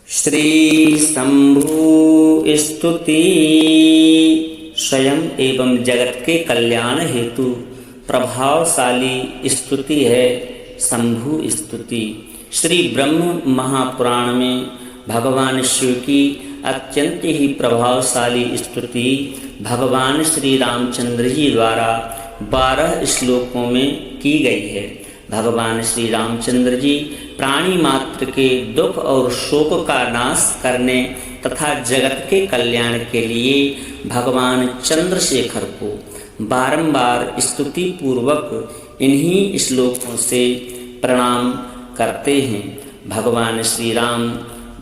श्री शंभु स्तुति स्वयं एवं जगत के कल्याण हेतु प्रभावशाली स्तुति है शंभु स्तुति। श्री ब्रह्म महापुराण में भगवान शिव की अत्यंत ही प्रभावशाली स्तुति भगवान श्री रामचंद्र जी द्वारा 12 श्लोकों में की गई है। भगवान श्री रामचंद्र जी प्राणी मात्र के दुख और शोक का नाश करने तथा जगत के कल्याण के लिए भगवान चंद्रशेखर को बारंबार स्तुति पूर्वक इन्हीं श्लोकों से प्रणाम करते हैं। भगवान श्री राम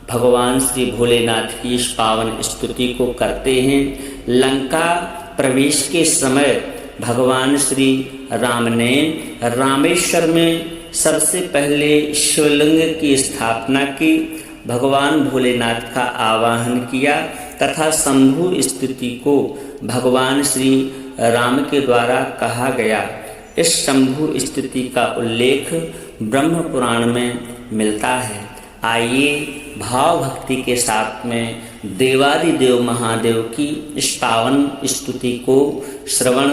भगवान श्री भोलेनाथ की इस पावन स्तुति को करते हैं। लंका प्रवेश के समय भगवान श्री राम ने रामेश्वर में सबसे पहले शिवलिंग की स्थापना की, भगवान भोलेनाथ का आवाहन किया तथा शंभु स्तुति को भगवान श्री राम के द्वारा कहा गया। इस शंभु स्तुति का उल्लेख ब्रह्म पुराण में मिलता है। आइए भाव भक्ति के साथ में देवादिदेव महादेव की इस पावन स्तुति को श्रवण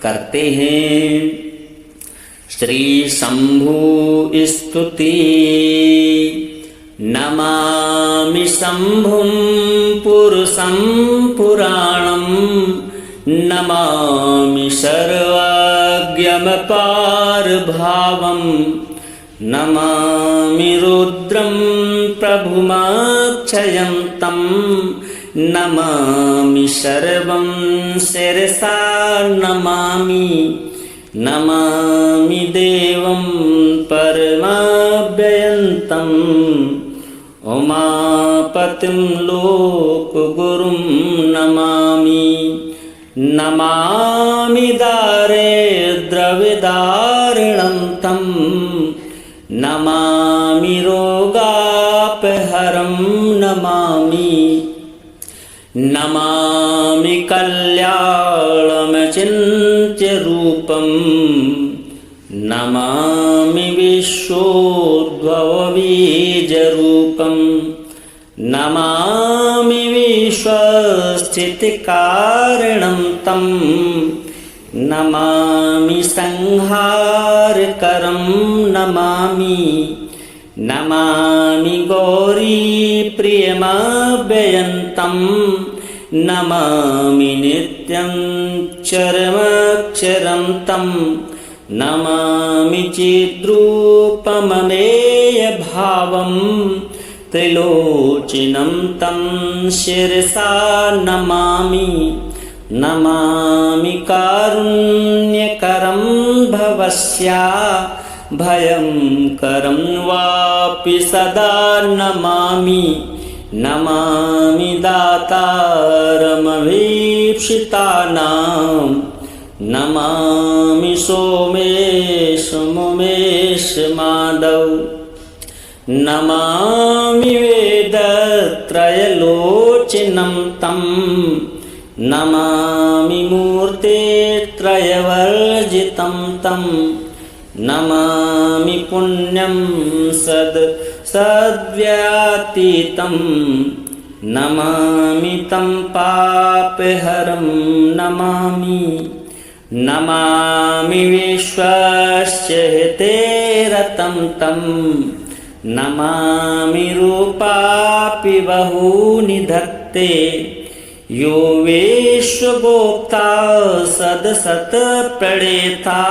करते हैं। श्री शंभु स्तुति। नमामि शंभुं पुरुषं पुराणं, नमामि सर्वज्ञमपारभावं, नमामि रुद्रं प्रभुमक्षयं तं, नमामि सर्वं शिरसा नमामि, नमामि देवं परमाव्ययन्तम्, उमापतिं लोकगुरुं नमामि, नमामि दारिद्र्यविदारिणं तं, नमामि रोगापहरं नमामि, नमामि कल्याणमचिन्त्यरूपं, नमामि विश्वोद्भवबीजरूपं, नमामि विश्वस्थितिकारणं तं, नमामि संहारकरं नमामि, नमामि गौरीप्रियमव्ययन्तं, नमामि नित्यं चरमक्षरं तं, नमामि चिद्रूपममेयभावं, त्रिलोचनं तं शिरसा नमामि, नमामि कारुण्यकरं भवस्या, भयंकरं वापि सदा नमामि, नमामि दातारमभीप्सितानां, नमामि सोमेशमुमेश माधव, नमामि वेदत्रयलोचनं तं, नमामि मूर्तित्रयवर्जितं तं, नमामि पुण्यं सद्व्यातीतं, नमामि तं पापहरं नमामि, नमामि विश्वस्य हितेरतं तं, नमामि रूपापि बहूनि धत्ते, यो विश्वगोप्ता सदसत्प्रणेता,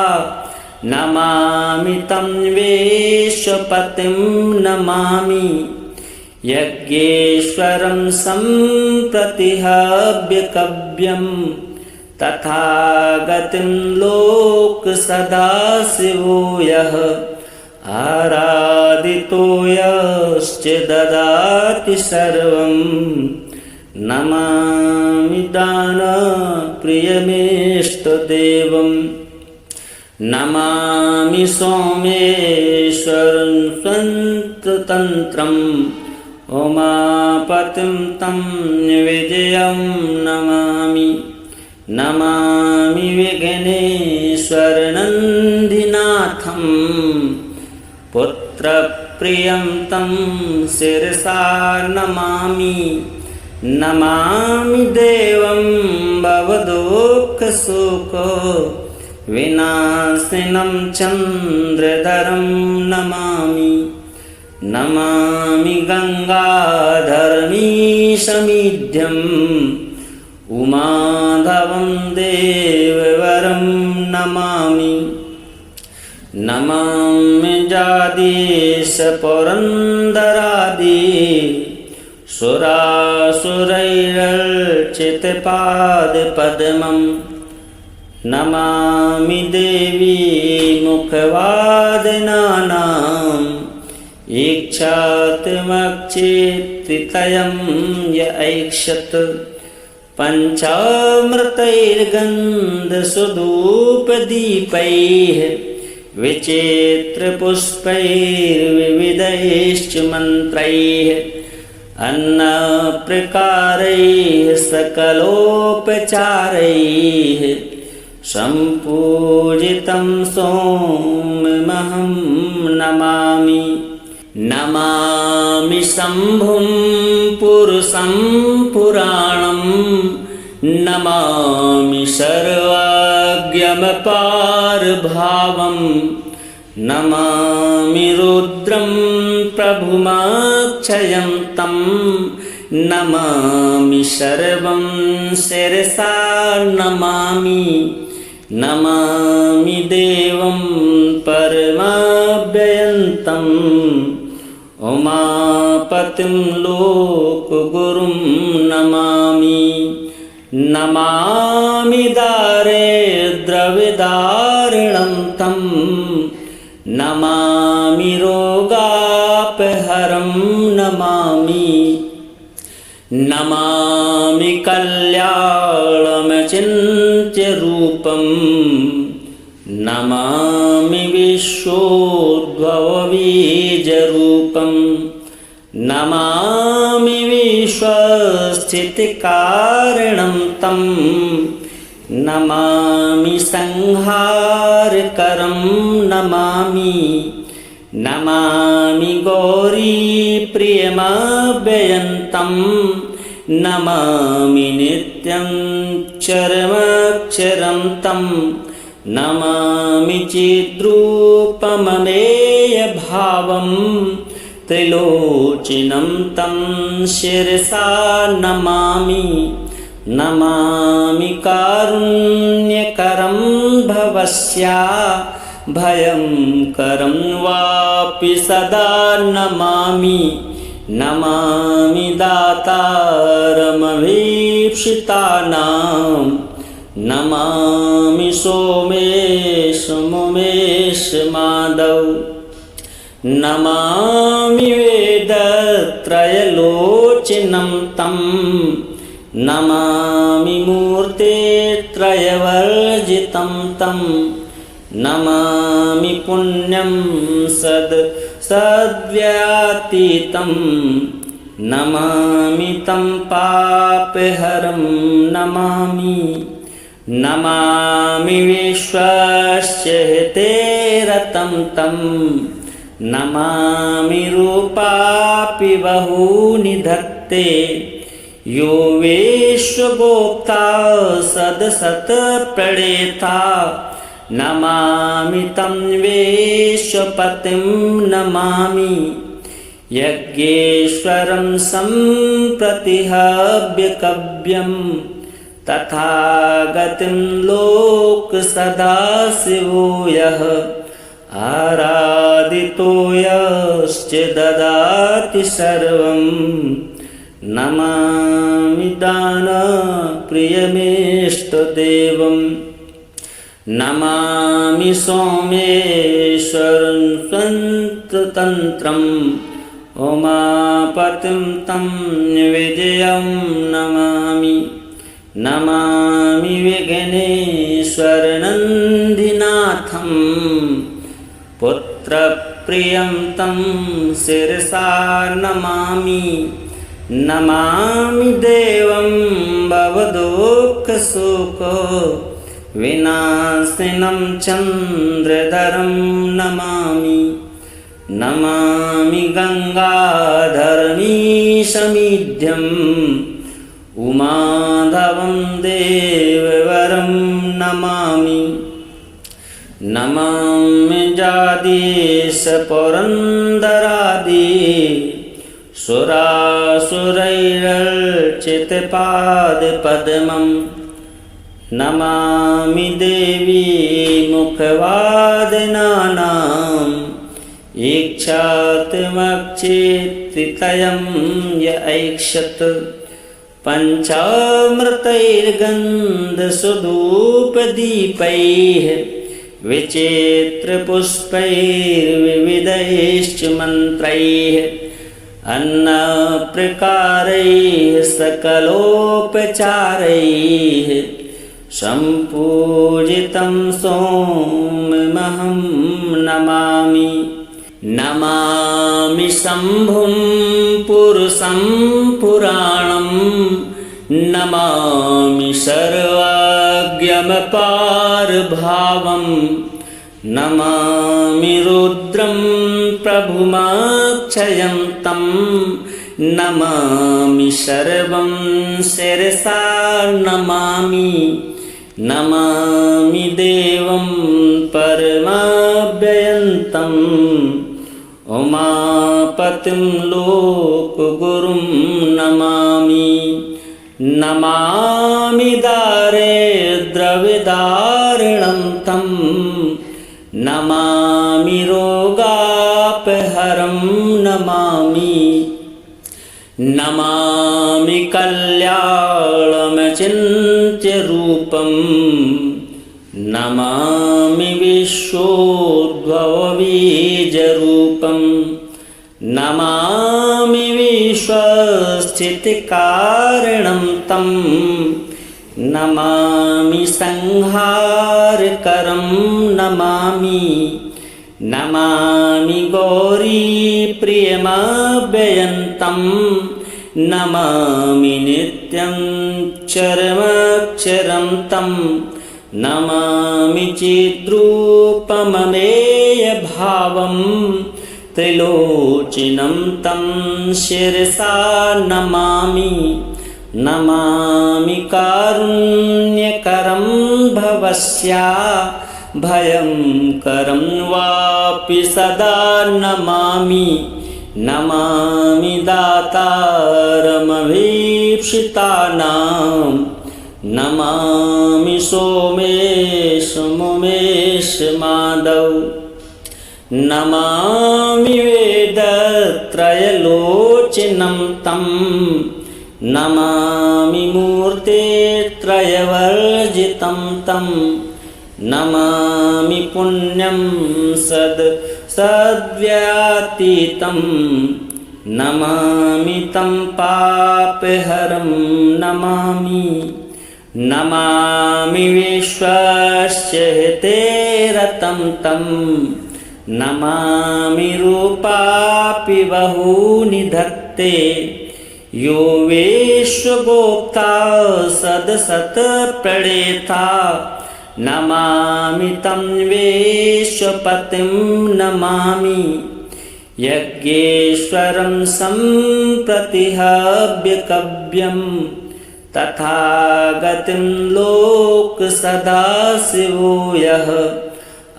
नमामि तं विश्वपतिं नमामि, यज्ञेश्वरं सम्प्रतिहव्यकव्यं, तथागतिं लोकसदाशिवो यः, आराधितो यश्च ददाति सर्वं, नमामि दानप्रियमेष्टदेवं, नमामि सोमेश्वरं स्वतन्त्रं, उमापतिं तं विजयं नमामि, नमामि विघ्नेश्वरनन्दिनाथं, पुत्र प्रियं तं शिरसा नमामि। नमामि देवं भवदुःखशोको विनाशिनं चन्द्रधरं नमामि। नमामि गङ्गाधरमीशमीड्यम् उमाधवं देववरं नमामि। नमामि जादीश पुरन्दरादि सुरासुरैरर्चितपादपद्मम्। नमामि देवी मुखवादिनानाम् ईक्षात्मक्षेत्रितयं य ऐक्षत। पञ्चामृतैर्गन्धसुधूपदीपैः विचित्रपुष्पैर्विविधैश्च मन्त्रैः अन्नप्रकारैः सकलोपचारैः सम्पूजितं सोममहं नमामि। नमामि शम्भुं पुरुषं पुराणं। नमामि सर्वाज्ञमपारभावं। नमामि रुद्रं प्रभुमक्षयं तं। नमामि सर्वं शिरसा नमामि। नमामि देवं परमाव्ययन्तम् उमापतिं लोकगुरुं नमामि। नमामि दारिद्र्यविदारिणं तं। नमामि रोगापहरं नमामि। नमामि कल्याणमचिन्त्यरूपं। नमामि विश्वोद्भवबीजरूपं। नमामि विश्वस्थितिकारणं तं। नमामि संहारकरं नमामि। नमामि गौरीप्रियमव्ययन्तं। नमामि नित्यं चरमक्षरं तं। नमामि चिद्रूपममेयभावं त्रिलोचनं तं शिरसा नमामि। नमामि कारुण्यकरं भवस्या भयंकरं वापि सदा नमामि। नमामि दातारमभीप्सितानां। नमामि सोमेश माधव। नमामि वेदत्रयलोचनं तं। नमामि मूर्तित्रयवर्जितं तं। नमामि पुण्यं सद्व्यतीतं। नमामि तं पापहरं नमामि। नमामि विश्वस्य हितेरतं तं। नमामि रूपापि बहूनि धत्ते यो विश्वभोक्ता सदसत्प्रणेता। नमामि तं विश्वपतिं नमामि। यज्ञेश्वरं सम्प्रतिहव्यकव्यं तथागतिं लोकसदाशिवो यः आराधितो यश्च ददाति सर्वं। नमामि दानप्रियमेष्टदेवम्। नमामि सोमेश्वरं स्वतन्त्रम् उमापतिं तं विजयं नमामि। नमामि विघ्नेश्वरनन्दिनाथं पुत्रप्रियं तं शिरसा नमामि। नमामि देवं भवदुःखशोको विनाशिनं चन्द्रधरं नमामि। नमामि गंगाधरमीशमीड्यम् उमाधवं देववरं नमामि। नमामि जादीश पुरन्दरादि सुरासुरैरर्चितपादपद्मम्। नमामि देवी मुखवादिनानाम् ईक्षात्मक्षेत्रितयं य ऐक्षत। पञ्चामृतैर्गन्धसुधूपदीपैः विचित्रपुष्पैर्विविधैश्च मन्त्रैः अन्नप्रकारैः सकलोपचारैः सम्पूजितं सोममहं नमामि। नमामि शम्भुं पुरुषं पुराणं नमामि सर्वाज्ञमपारभावं। नमामि रुद्रं प्रभुमक्षयं तं नमामि सर्वं शिरसा नमामि। नमामि देवं परमव्ययन्तम् उमापतिं लोकगुरुं नमामि। नमामि दारिद्र्यविदारिणं तं नमामि रोगापहरं नमामि। नमामि कल्याणमचिन्त्यरूपं नमामि विश्वोद्भवबीजरूपं। नमामि विश्वस्थितिकारणं तं नमामि संहारकरं नमामि। नमामि गौरीप्रियमव्ययन्तं नमामि नित्यं चरमक्षरं तं नमामि चिद्रूपममेयभावं त्रिलोचनं तं शिरसा नमामि। नमामि कारुण्यकरं भवस्या भयंकरं वापि सदा नमामि। नमामि दातारमभीप्सितानां नमामि सोमेश मुमेश माधव। नमामि वेदत्रयलोचनं तं नमामि मूर्तित्रयवर्जितं तं नमामि पुण्यं सद्व्यातीतं नमामि तं पापहरं नमामि। नमामि विश्वस्य हितेरतं तं नमामि रूपापि बहूनि धत्ते यो विश्वगोप्ता सदसत्प्रणेता नमामि तं विश्वपतिं नमामि। यज्ञेश्वरं सम्प्रतिहव्यकव्यं तथागतिं लोकसदाशिवो यः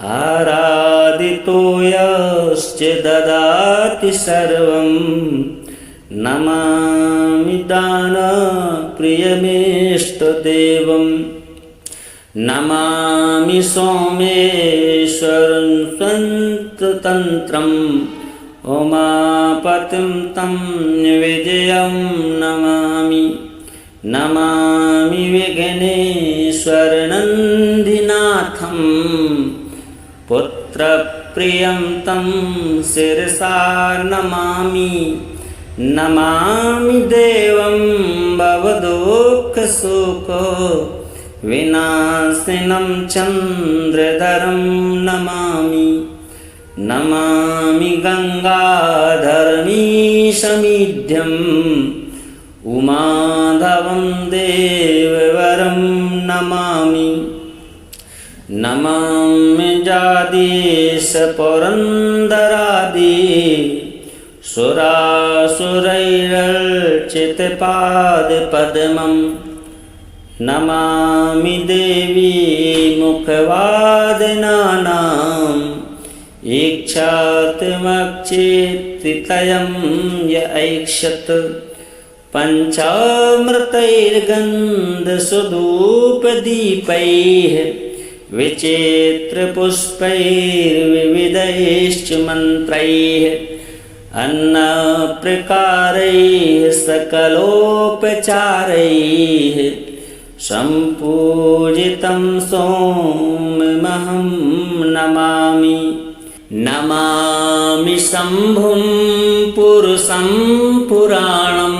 आराधितो यश्च ददाति सर्वं नमामि दानप्रियमेष्टदेवं। नमामि सोमेश्वरं स्वतन्त्रम् उमापतिं तं विजयं नमामि। नमामि विघ्नेश्वरनन्दिनाथं पुत्रप्रियं तं शिरसा नमामि। नमामि देवं भवदुःखशोक विनाशिनं चन्द्रधरं नमामि। नमामि गंगाधरमीशमीड्यम् उमाधवं देववरं नमामि। नमामि जादीश पुरन्दरादि सुरासुरैरर्चितपादपद्मं नमामि देवी मुखवादिनानाम् ईक्षात्मक्षेत्रितयं य ऐक्षत पञ्चामृतैर्गन्धसुधूपदीपैः विचित्रपुष्पैर्विविधैश्च मन्त्रैः अन्नप्रकारैः सकलोपचारैः सम्पूजितं सोममहं नमामि। नमामि शम्भुं पुरुषं पुराणं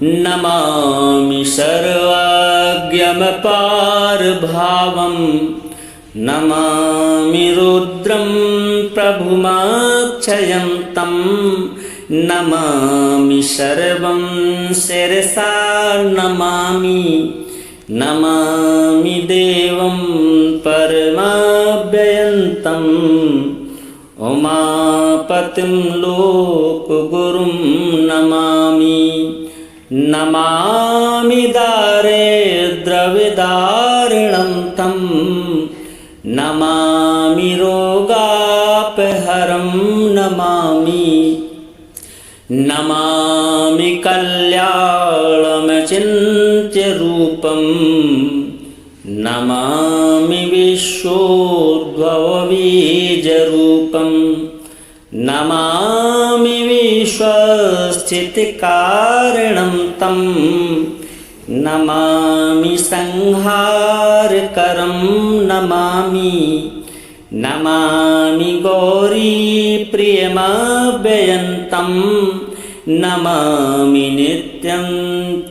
नमामि सर्वाज्ञमपारभावं नमामि रुद्रं प्रभुमक्षयं तं नमामि सर्वं शिरसा नमामि। नमामि देवं परमव्ययन्तम् उमापतिं लोकगुरुं नमामि। नमामि दारिद्र्यविदारिणं तं नमामि रोगापहरं नमामि। नमामि कल्याणमचिन्त्यरूपं नमामि विश्वोद्भवबीजरूपं नमामि विश्वस्थितिकारणं तं नमामि संहारकरं नमामि। नमामि गौरीप्रियमव्ययन्तं नमामि नित्यं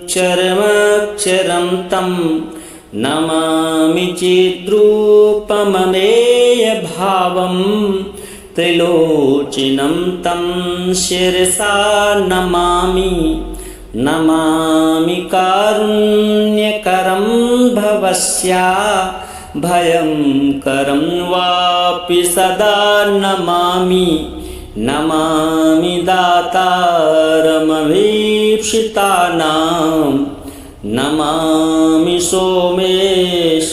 चरमक्षरं तं नमामि चिद्रूपममेयभावं त्रिलोचनं तं शिरसा नमामि। नमामि कारुण्यकरं भवस्या भयंकरं वापि सदा नमामि। नमामि दातारमभीप्सितानां नमामि सोमेश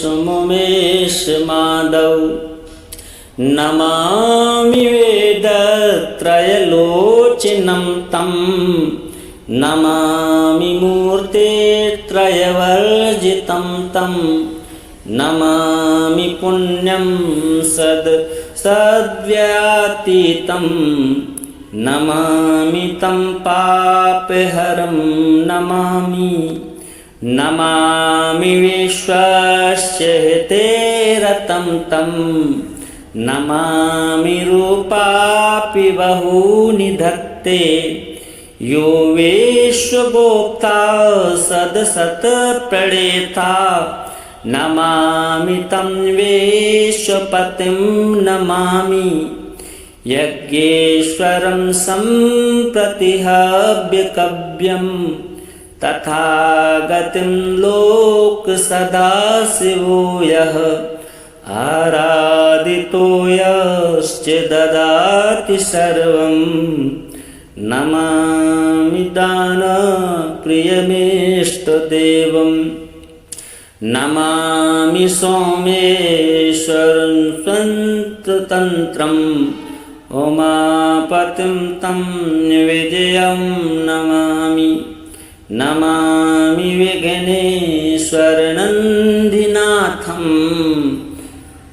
माधव। नमामि वेदत्रयलोचनं तं नमामि मूर्तित्रयवर्जितं तं नमामि पुण्यं सद्व्यातीतं नमामि तं पापहरं नमामि। नमामि विश्वस्य हितेरतं तं नमामि रूपापि बहूनि धत्ते यो विश्वगोप्ता सदसत्प्रणेता नमामि तं विश्वपतिं नमामि। यज्ञेश्वरं सम्प्रतिहव्यकव्यं तथागतिं लोकसदाशिवो यः आराधितो यश्च ददाति सर्वं नमामि दानप्रियमेष्टदेवं। नमामि सोमेश्वरं स्वतन्त्रं उमापतिं तं विजयं नमामि। नमामि विघ्नेश्वरनन्दिनाथं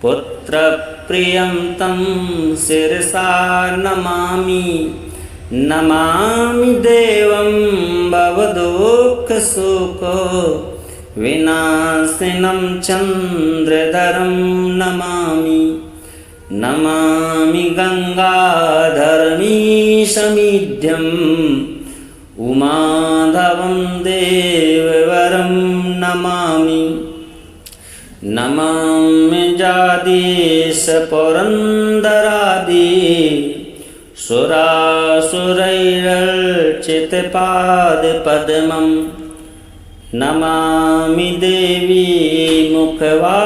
पुत्रप्रियं तं शिरसा नमामि। नमामि देवं भवदुःखशोक विनाशिनं चन्द्रधरं नमामि। नमामि गङ्गाधरमीशमीढ्यम् उमाधवं देववरं नमामि। नमामि जादीशपुरन्दरादि सुरासुरैरर्चितपादपद्मं नमामि देवी मुखवादिनानाम्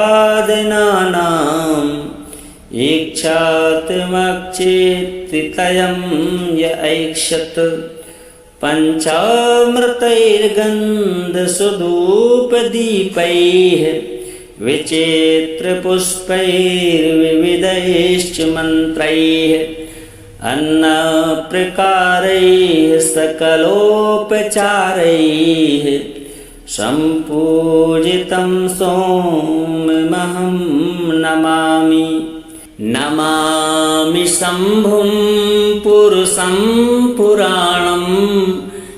ईक्षात्मक्षेत्रितयं त्रितयं य ऐक्षत पञ्चामृतैर्गन्धसुधूपदीपैः विचित्रपुष्पैर्विविधैश्च मन्त्रैः अन्नप्रकारैः सकलोपचारैः सम्पूजितं सोममहं नमामि। नमामि शम्भुं पुरुषं पुराणं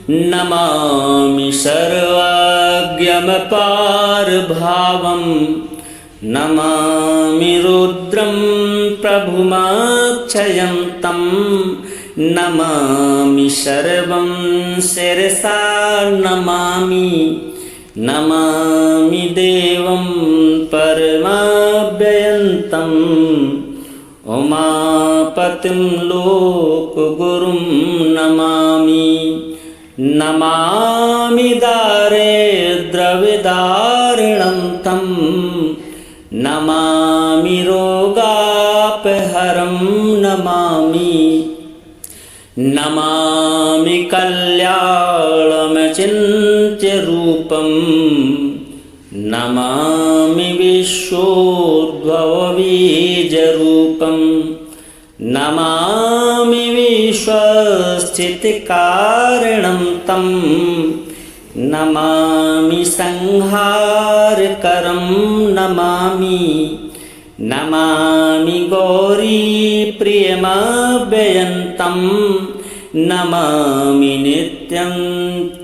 नमामि सर्वज्ञमपारभावं नमामि रुद्रं प्रभुमक्षयं तं नमामि सर्वं शिरसा नमामि। नमामि देवं परमव्ययन्तम् उमापतिं लोकगुरुं नमामि। नमामि दारिद्र्यविदारिणं तं नमामि रोगापहरं नमामि। नमामि कल्याणमचिन्त्यरूपं नमामि विश्वोद्भवबीजरूपं नमामि विश्वस्थितिकारणं तं नमामि संहारकरं नमामि। नमामि गौरीप्रियमव्ययन्तं नमामि नित्यं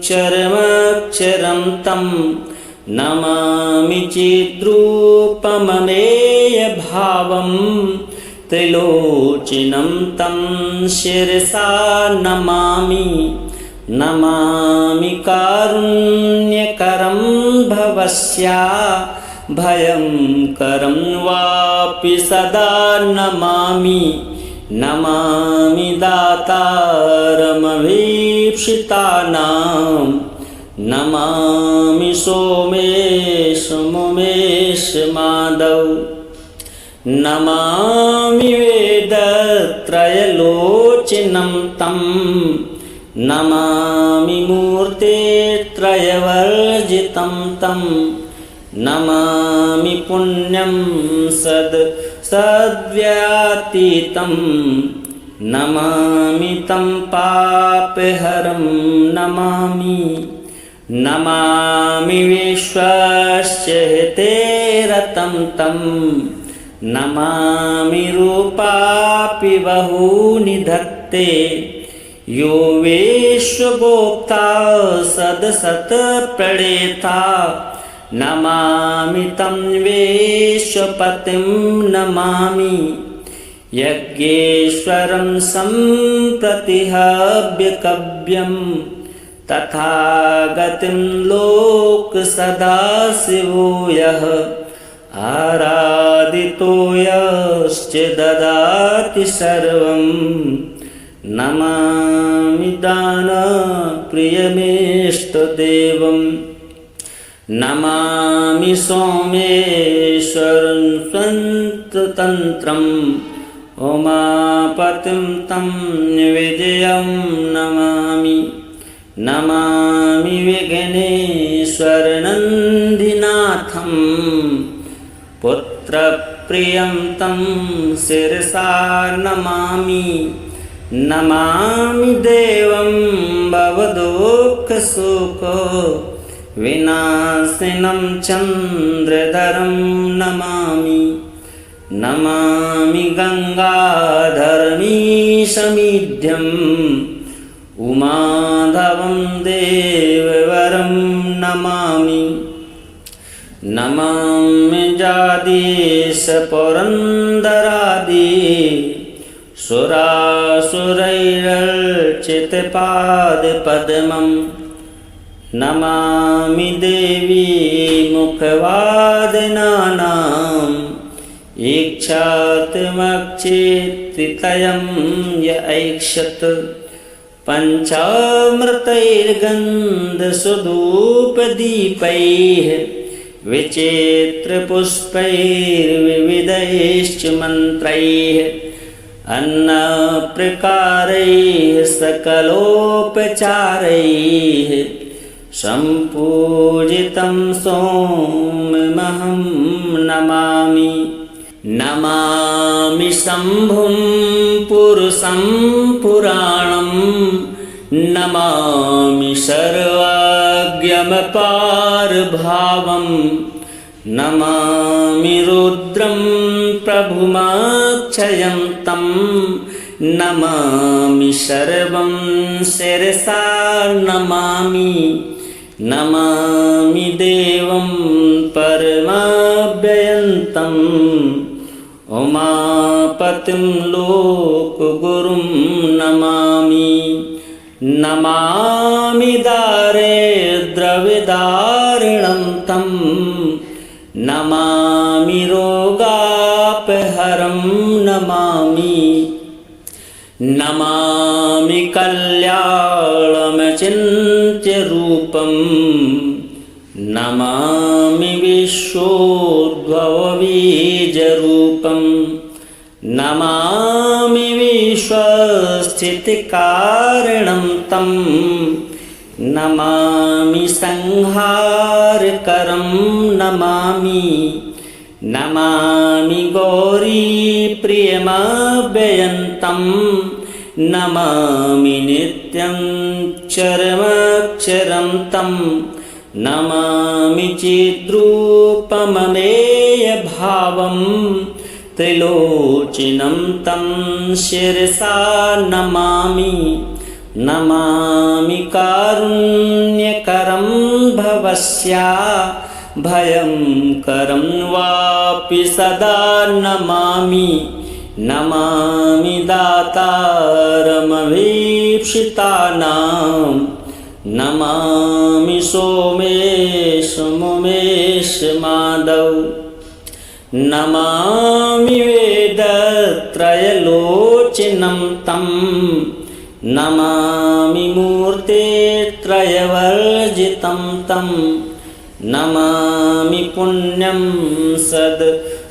चरमक्षरं तं नमामि चिद्रूपममेयभावं त्रिलोचनं तं शिरसा नमामि। नमामि कारुण्यकरं भवस्या भयंकरं वापि सदा नमामि। नमामि दातारमभीप्सितानां नमामि सोमेश माधव। नमामि वेदत्रयलोचनं तं नमामि मूर्तित्रयवर्जितं तं नमामि पुण्यं सद्व्यातीतं नमामि तं पापहरं नमामि। नमामि विश्वस्य हितेरतं तं नमामि रूपापि बहूनि धत्ते यो विश्वगोप्ता सदसत्प्रणेता नमामि तं विश्वपतिं नमामि। यज्ञेश्वरं सम्प्रतिहव्यकव्यं तथागतिं लोकसदाशिवो यः आराधितो यश्च ददाति सर्वं नमामि दानप्रियमेष्टदेवम्। नमामि सोमेश्वरं स्वतन्त्रम् उमापतिं तं विजयं नमामि। नमामि विघ्नेश्वरनन्दिनाथं पुत्रप्रियं तं शिरसा नमामि। नमामि देवं भवदुःखशोक विनाशिनं चन्द्रधरं नमामि। नमामि गङ्गाधरमीशमीड्यं उमाधवं देववरं नमामि। नमामि जादीशपुरन्दरादि सुरासुरैरर्चितपादपद्मम् नमामि देवी मुखवादिनानाम् ईक्षातमक्षित्रितयं य ऐक्षत पञ्चामृतैर्गन्धसुधूपदीपैः विचित्रपुष्पैर्विविधैश्च मन्त्रैः अन्नप्रकारैः सकलोपचारैः सम्पूजितं सोममहं नमामि। नमामि शम्भुं पुरुषं पुराणं, नमामि सर्वाज्ञमपारभावं, नमामि रुद्रं प्रभुमक्षयं तं, नमामि सर्वं शिरसा नमामि। नमामि देवं परमव्ययन्तं, उमापतिं लोकगुरुं नमामि। नमामि दारिद्र्यविदारिणं तं, नमामि रोगापहरं नमामि। नमामि कल्याणमचिन्त्यरूपं, नमामि विश्वोद्भवबीजरूपं, नमामि विश्वस्थितिकारणं तं, नमामि संहारकरं नमामि। नमामि गौरीप्रियमव्ययन्तं, नमामि नित्यं चरमक्षरं तं, नमामि चिद्रूपममेयभावं, त्रिलोचनं तं शिरसा नमामि। नमामि कारुण्यकरं भवस्या, भयंकरं वापि सदा नमामि। नमामि दातारमभीप्सितानां, नमामि सोमेशमुमेश माधव। नमामि वेदत्रयलोचनं तं, नमामि मूर्तित्रयवर्जितं तं, नमामि पुण्यं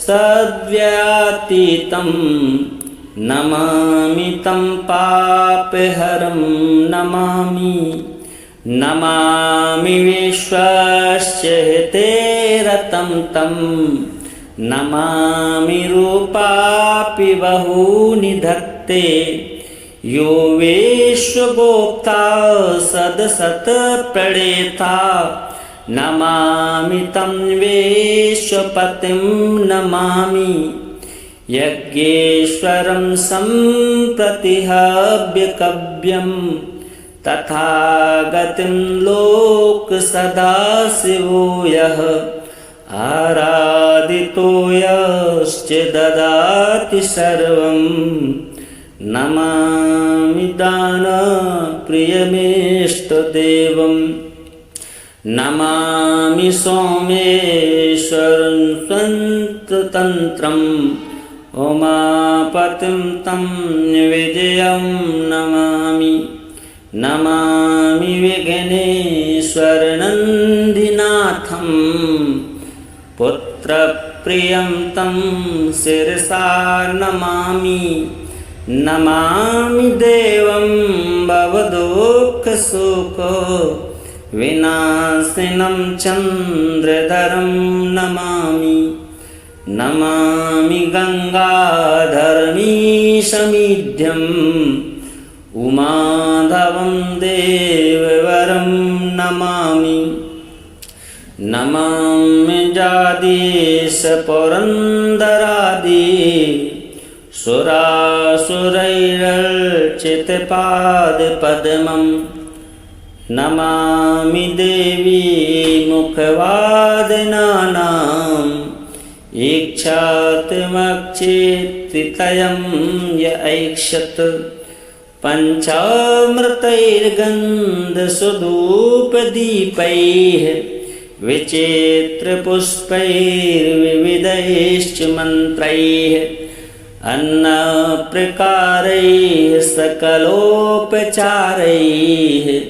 सद्व्यतीतं, नमामि तं पापहरं नमामि। नमामि विश्वस्य हितेरतं तं, नमामि रूपापि बहूनि धत्ते, यो विश्वभोक्ता सदसत्प्रणेता, नमामि तं विश्वपतिं नमामि। यज्ञेश्वरं सम्प्रतिहव्यकव्यं, तथागतिं लोकसदाशिवो यः, आराधितो यश्च ददाति सर्वं, नमामि दानप्रियमिष्टदेवं। नमामि सोमेश्वरं स्वतन्त्रं, उमापतिं तं विजयं नमामि। नमामि विघ्नेश्वरनन्दिनाथं, पुत्रप्रियं तं शिरसा नमामि। नमामि देवं भवदुःखशोक विनाशिनं चन्द्रधरं नमामि। नमामि गङ्गाधरमीशमीढ्यं, उमाधवं देववरं नमामि। नमामि जादीशपुरन्दरादि सुरासुरैरर्चितपादपद्मं, नमामि देवी मुखवादनानां, ईक्षात्मक्षेत्रितयं य ऐक्षत, पञ्चामृतैर्गन्धसुधूपदीपैः, विचित्रपुष्पैर्विविधैश्च मन्त्रैः, अन्नप्रकारैः सकलोपचारैः,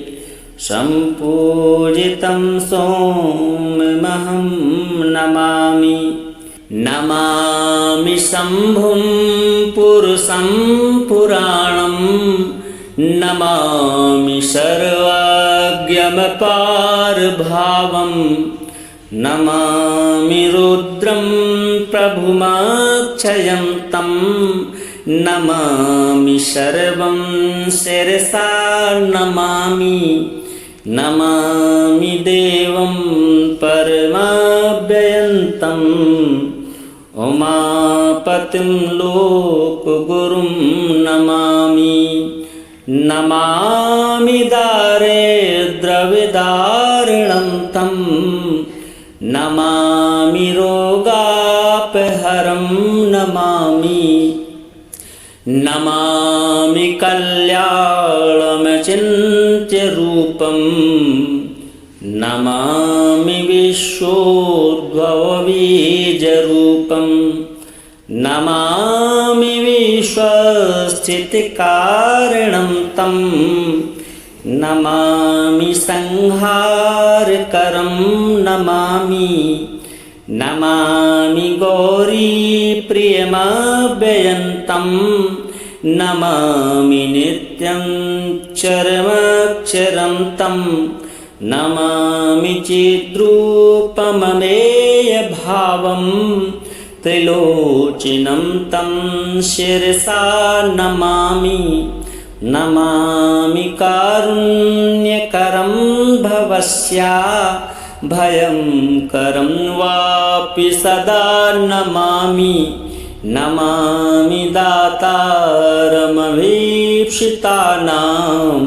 सम्पूजितं सोममहं नमामि। नमामि शम्भुं पुरुषं पुराणं नमामि सर्वज्ञमपारभावं नमामि रुद्रं प्रभुमक्षयं तं नमामि सर्वं शिरसा नमामि नमामि देवं परमव्ययन्तम् उमापतिं लोकगुरुं नमामि नमामि दारिद्र्यविदारिणं तं नमामि रोगापहरं नमामि नमामि कल्याणमचिन्त्यरूपं नमामि विश्वोद्भवबीजरूपं नमामि विश्वस्थितिकारणं तं नमामि संहारकरं नमामि नमामि गौरीप्रियमव्ययन्तं नमामि नित्यं चरमक्षरं तं नमामि चिद्रूपममेयभावं त्रिलोचनं तं शिरसा नमामि नमामि कारुण्यकरं भवस्या भयंकरं वापि सदा नमामि नमामि दातारमभीप्सितानां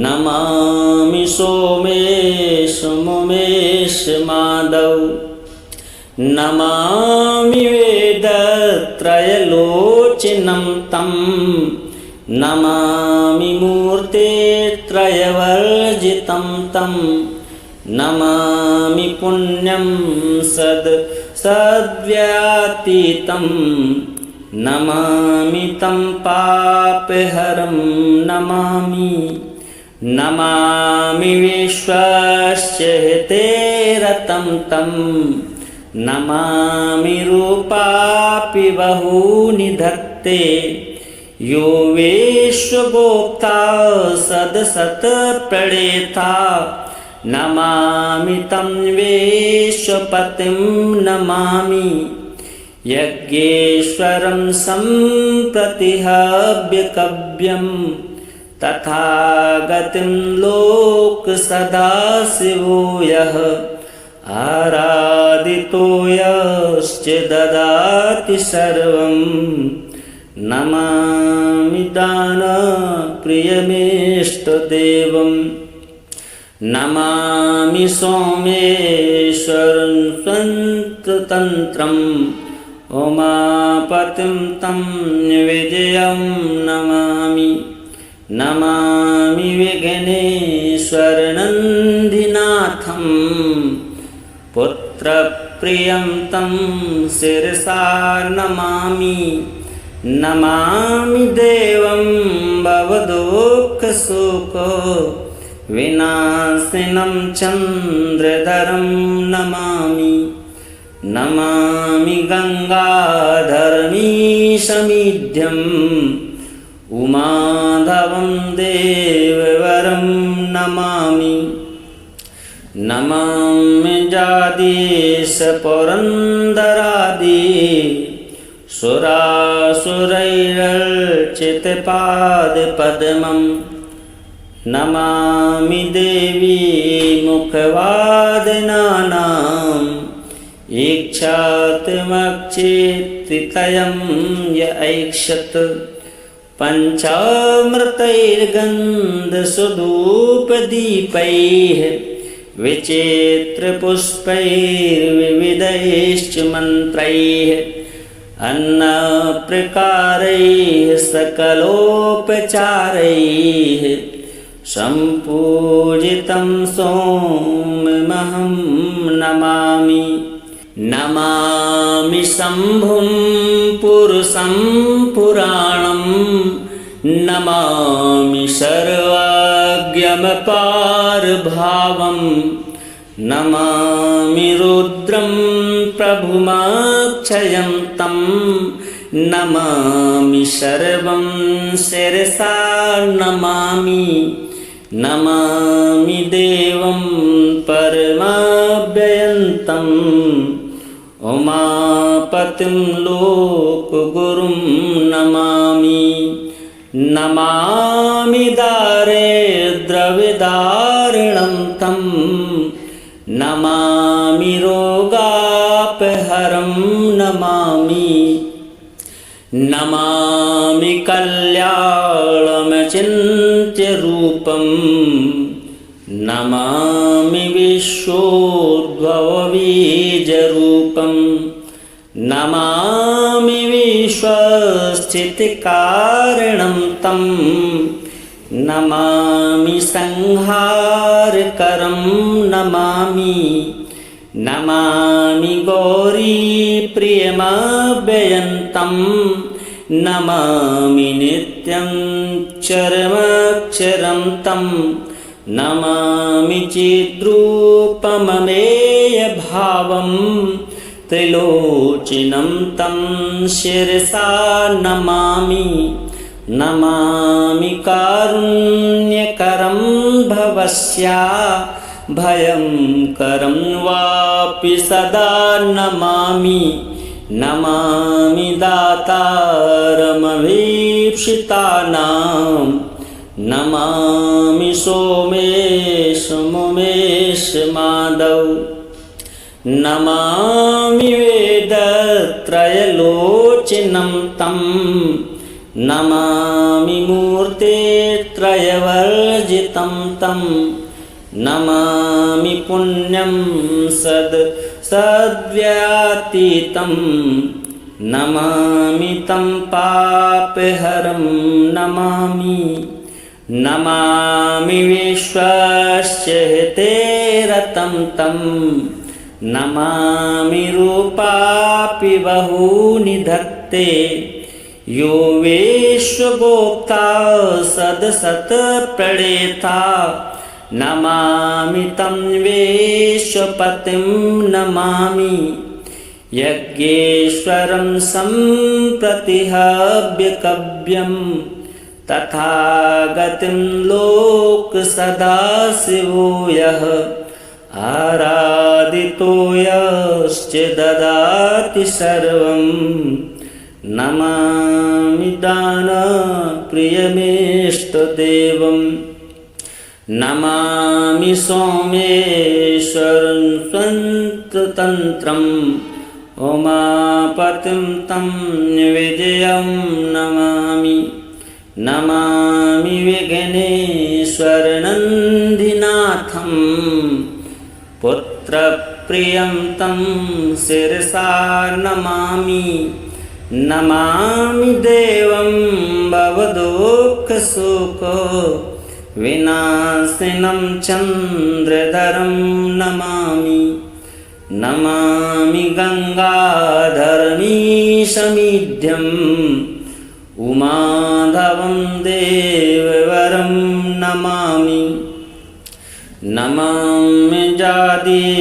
नमामि सोमेश माधव नमामि वेदत्रयलोचनं तं नमामि मूर्तित्रयवर्जितं तं नमामि पुण्यं सद्व्यातीतं नमामि तं पापहरं नमामि नमामि विश्वस्य हितेरतं तं नमामि रूपापि बहूनि धत्ते यो विश्वगोप्ता सदसत्प्रणेता नमामि तं विश्वपतिं नमामि यज्ञेश्वरं सम्प्रतिहव्यकव्यं तथागतिं लोकसदाशिवो यः आराधितो यश्च ददाति सर्वं नमामि दानप्रियमेष्टदेवं नमामि सोमेश्वरं स्वतन्त्रं उमापतिं तं विजयं नमामि नमामि विघ्नेश्वरनन्दिनाथं पुत्रप्रियं तं शिरसा नमामि नमामि देवं भवदुःखशोक विनाशिनं चन्द्रधरं नमामि नमामि गङ्गाधरमीशमीढ्यम् उमाधवं देववरं नमामि नमामि जादीश पुरन्दरादि सुरासुरैरर्चितपादपद्मं नमामि देवी मुखवादनानाम् ईक्षात्मक्षेत्रितयं य ऐक्षत पञ्चामृतैर्गन्धसुधूपदीपैः विचित्रपुष्पैर्विविधैश्च मन्त्रैः अन्नप्रकारैः सकलोपचारैः सम्पूजितं सोममहं नमामि नमामि शम्भुं पुरुषं पुराणं नमामि सर्वज्ञमपारभावं नमामि रुद्रं प्रभुमक्षयं तं नमामि सर्वं शिरसा नमामि नमामि देवं परमव्ययन्तम् उमापतिं लोकगुरुं नमामि नमामि दारिद्र्यविदारिणं तं नमामि रोगापहरं नमामि नमामि कल्याणमचिन्त्यरूपं नमामि विश्वोद्भवबीजरूपं नमामि विश्वस्थितिकारणं तं नमामि संहारकरं नमामि नमामि गौरीप्रियमव्ययन्तं नमामि नित्यं चरमक्षरं तं नमामि चिद्रूपममेयभावं त्रिलोचनं तं शिरसा नमामि नमामि कारुण्यकरं भवस्या भयंकरं वापि सदा नमामि नमामि दातारमभीप्सितानां नमामि सोमेशमुमेशमादौ नमामि वेदत्रयलोचनं तं नमामि मूर्तित्रयवर्जितं तं नमामि पुण्यं सद्व्यातीतं नमामि तं पापहरं नमामि नमामि विश्वस्य हितेरतं तं नमामि रूपापि बहूनि धत्ते यो विश्वगोप्ता सदसत्प्रणेता नमामि तं विश्वपतिं नमामि यज्ञेश्वरं सम्प्रतिहव्यकव्यं तथागतिं लोकसदाशिवो यः आराधितो यश्च ददाति सर्वं नमामि दानप्रियमेष्टदेवं नमामि सोमेश्वरं स्वतन्त्रम् उमापतिं तं विजयं नमामि नमामि विघ्नेश्वरनन्दिनाथं पुत्रप्रियं तं शिरसा नमामि नमामि देवं भवदुःखशोक विनाशिनं चन्द्रधरं नमामि नमामि गङ्गाधरमीशमीढ्यम् उमाधवं देववरं नमामि नमामि जादीशपुरन्दरादि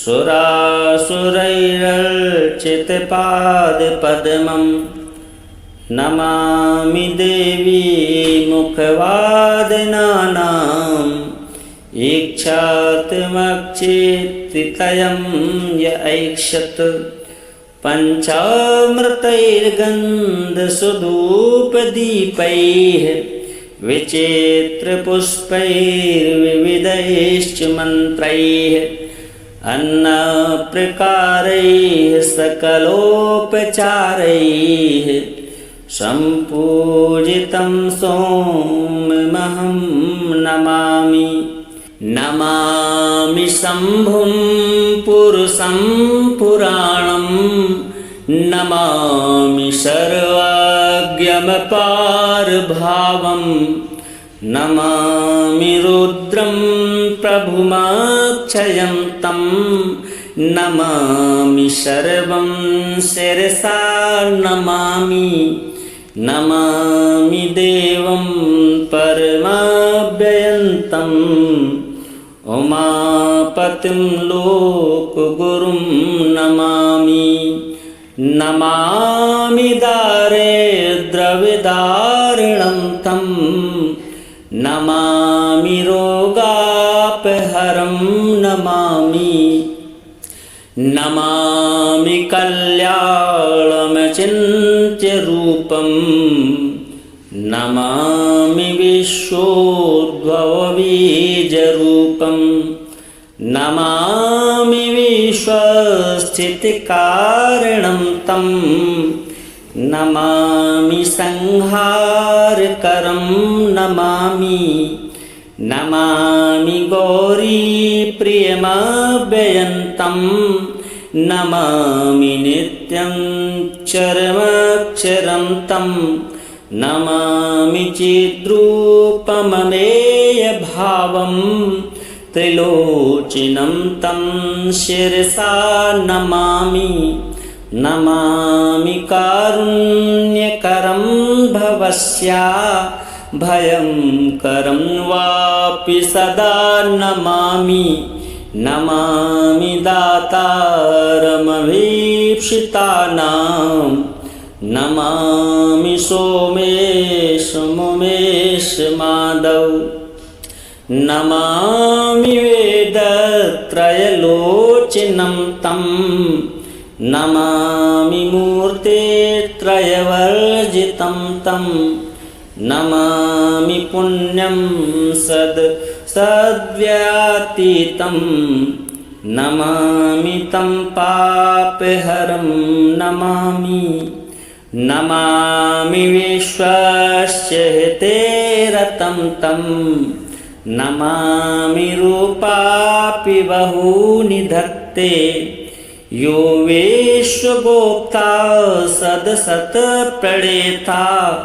सुरासुरैरर्चितपादपद्मं नमामि देवी मुखवादिनानाम् ईक्षात्मक्षेत्रितयं य ऐक्षत पञ्चामृतैर्गन्धसुधूपदीपैः विचित्रपुष्पैर्विविधैश्च मन्त्रैः अन्नप्रकारैः सकलोपचारैः सम्पूजितं सोममहं नमामि नमामि शम्भुं पुरुषं पुराणं नमामि सर्वज्ञमपारभावं नमामि रुद्रं प्रभुमक्षयं तं नमामि सर्वं शिरसा नमामि नमामि देवं परमव्ययन्तम् उमापतिं लोकगुरुं नमामि। नमामि दारिद्र्यविदारिणं तं, नमामि रोगापहरं नमामि। नमामि कल्याणमचिन्त्यरूपं, नमामि विश्वोद्भवबीजरूपं, नमामि विश्वस्थितिकारणं तं, नमामि संहारकरं नमामि। नमामि गौरीप्रियमव्ययन्तं, नमामि नित्यं चरमक्षरं तं, नमामि चिद्रूपममेयभावं, त्रिलोचनं तं शिरसा नमामि। नमामि कारुण्यकरं भवस्या, भयंकरं वापि सदा नमामि। नमामि दातारमभीप्सितानां, नमामि सोमेशमुमेश माधव। नमामि वेदत्रयलोचनं तं, नमामि मूर्तित्रयवर्जितं तं, नमामि पुण्यं सद्व्यतीतं, नमामि तं पापहरं नमामि। नमामि विश्वस्य हितेरतं तं, नमामि रूपापि बहूनि धत्ते, यो विश्वगोप्ता सदसत्प्रणेता,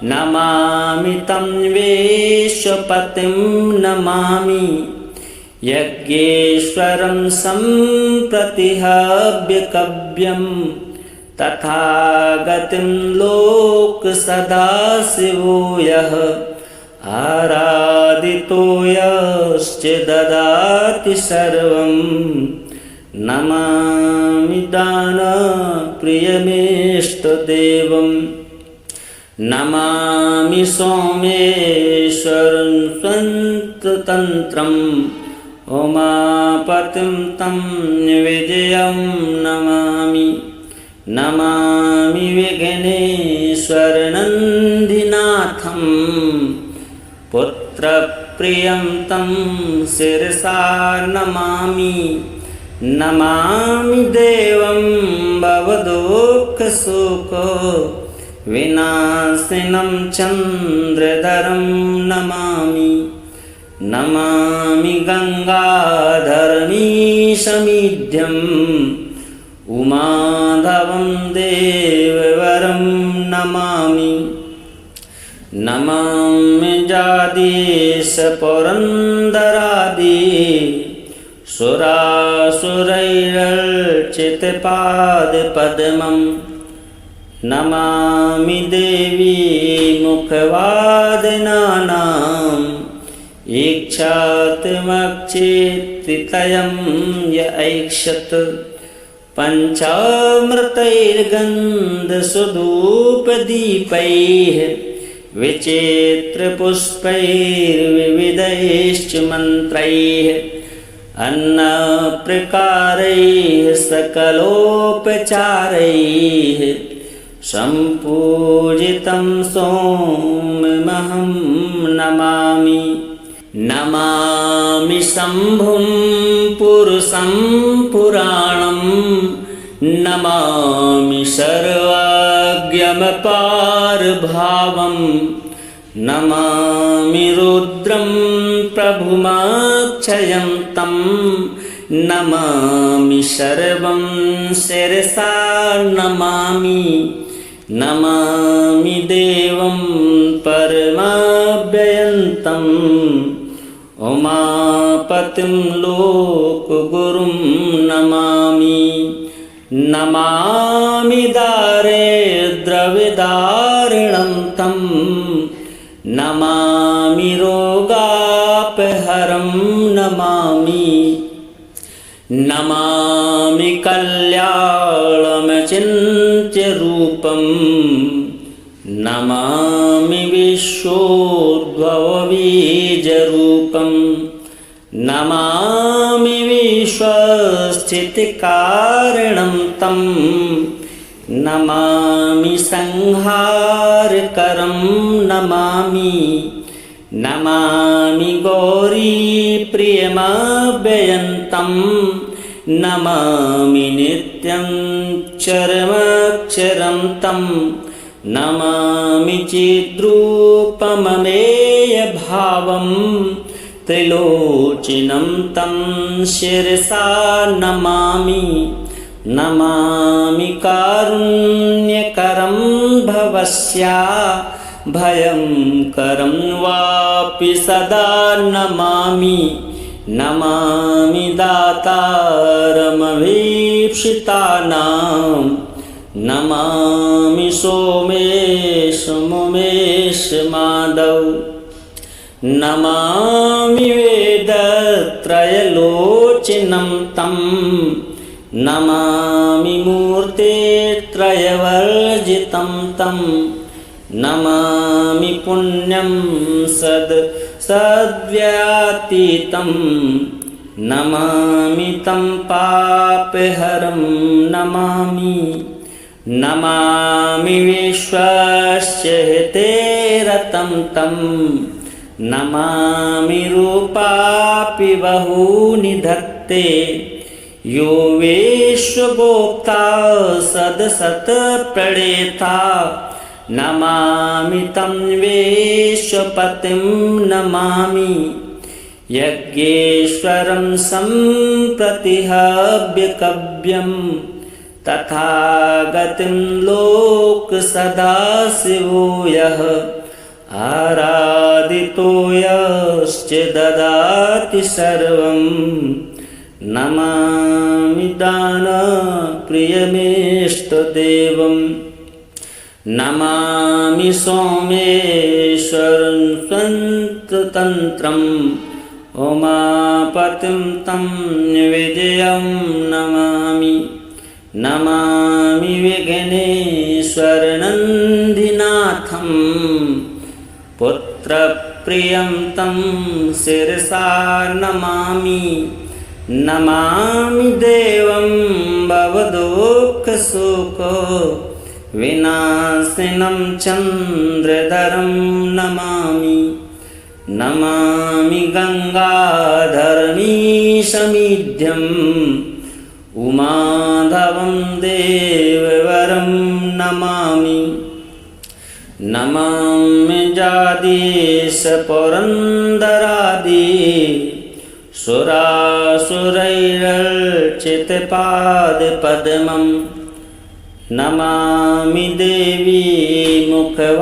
नमामि तं विश्वपतिं नमामि। यज्ञेश्वरं सम्प्रतिहव्यकव्यं, तथागतिं लोकसदाशिवो यः, आराधितो यश्च ददाति सर्वं, नमामि दानप्रियमेष्टदेवं। नमामि सोमेश्वरं स्वतन्त्रं, उमापतिं तं विजयं नमामि। नमामि विघ्नेश्वरनन्दिनाथं, पुत्रप्रियं तं शिरसा नमामि। नमामि देवं भवदुःखशोक विनाशिनं चन्द्रधरं नमामि। नमामि गङ्गाधरमीशमीड्यं, उमाधवं देववरं नमामि। नमामि जादीशपुरन्दरादि सुरासुरैरर्चितपादपद्मं, नमामि देवी मुखवादिनानाम्, ईक्षात्मक्षितितयं य ऐक्षत, पञ्चामृतैर्गन्धसुधूपदीपैः, विचित्रपुष्पैर्विविधैश्च मन्त्रैः, अन्नप्रकारैः सकलोपचारैः, सम्पूजितं सोममहं नमामि। नमामि शम्भुं पुरुषं पुराणं, नमामि सर्वज्ञमपारभावं, नमामि रुद्रं प्रभुमक्षयं तं, नमामि सर्वं शिरसा नमामि। नमामि देवं परमव्ययन्तं, उमापतिं लोकगुरुं नमामि। नमामि दारिद्र्यविदारिणं तं, नमामि रोगापहरं पापहरं नमामि नमामि कल्याणमचिन्त्यरूपं नमामि विश्वोद्भवबीजरूपं नमामि विश्वस्थितिकारणं तं नमामि संहारकरं नमामि नमामि गौरीप्रियमव्ययन्तं नमामि नित्यं चरमक्षरं तं नमामि चिद्रूपममेयभावं त्रिलोचनं तं शिरसा नमामि नमामि कारुण्यकरं भवस्या भयंकरं वापि सदा नमामि नमामि दातारमभीप्सितानां नमामि सोमेशमुमेश माधव नमामि वेदत्रयलोचनं तं नमामि मूर्तित्रयवर्जितं तं नमामि पुण्यं सद्व्यातीतं नमामि तं पापहरं नमामि नमामि विश्वस्य हितेरतं तं नमामि रूपापि बहूनि धत्ते यो विश्वगोप्ता सदसत्प्रणेता नमामि तं विश्वपतिं नमामि यज्ञेश्वरं सम्प्रतिहव्यकव्यं तथागतिं लोकसदाशिवो यः आराधितो यश्च ददाति सर्वं नमामि दानप्रियमेष्टदेवं नमामि सोमेश्वरं स्वतन्त्रम् उमापतिं तं विजयं नमामि नमामि विघ्नेश्वरनन्दिनाथं पुत्रप्रियं तं शिरसा नमामि नमामि देवं भवदुःखशोक विनाशिनं चन्द्रधरं नमामि नमामि गङ्गाधरमीशमीढ्यम् उमाधवं देववरं नमामि नमामि जादीशपुरन्दरादि सुरासुरैरर्चितपादपद्मं नमामि देवी मुखवादनानाम्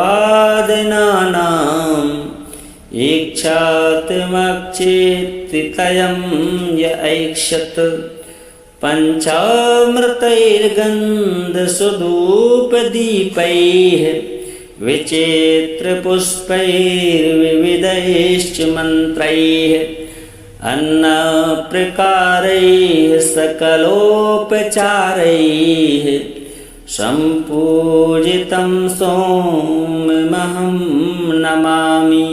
ईक्षात्मक्षेत्तितयं य ऐक्षत पञ्चामृतैर्गन्धसुधूपदीपैः विचित्रपुष्पैर्विविधैश्च मन्त्रैः अन्नप्रकारैः सकलोपचारैः सम्पूजितं सोममहं नमामि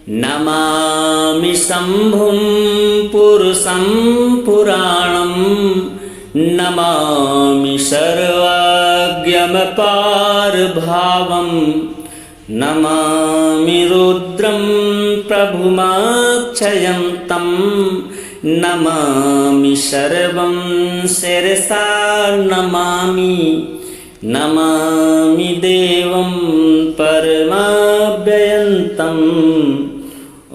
नमामि शम्भुं पुरुषं पुराणं नमामि सर्वाज्ञमपारभावं नमामि रुद्रं प्रभुमक्षयं तं नमामि सर्वं शिरसा नमामि नमामि देवं परमाव्ययन्तम्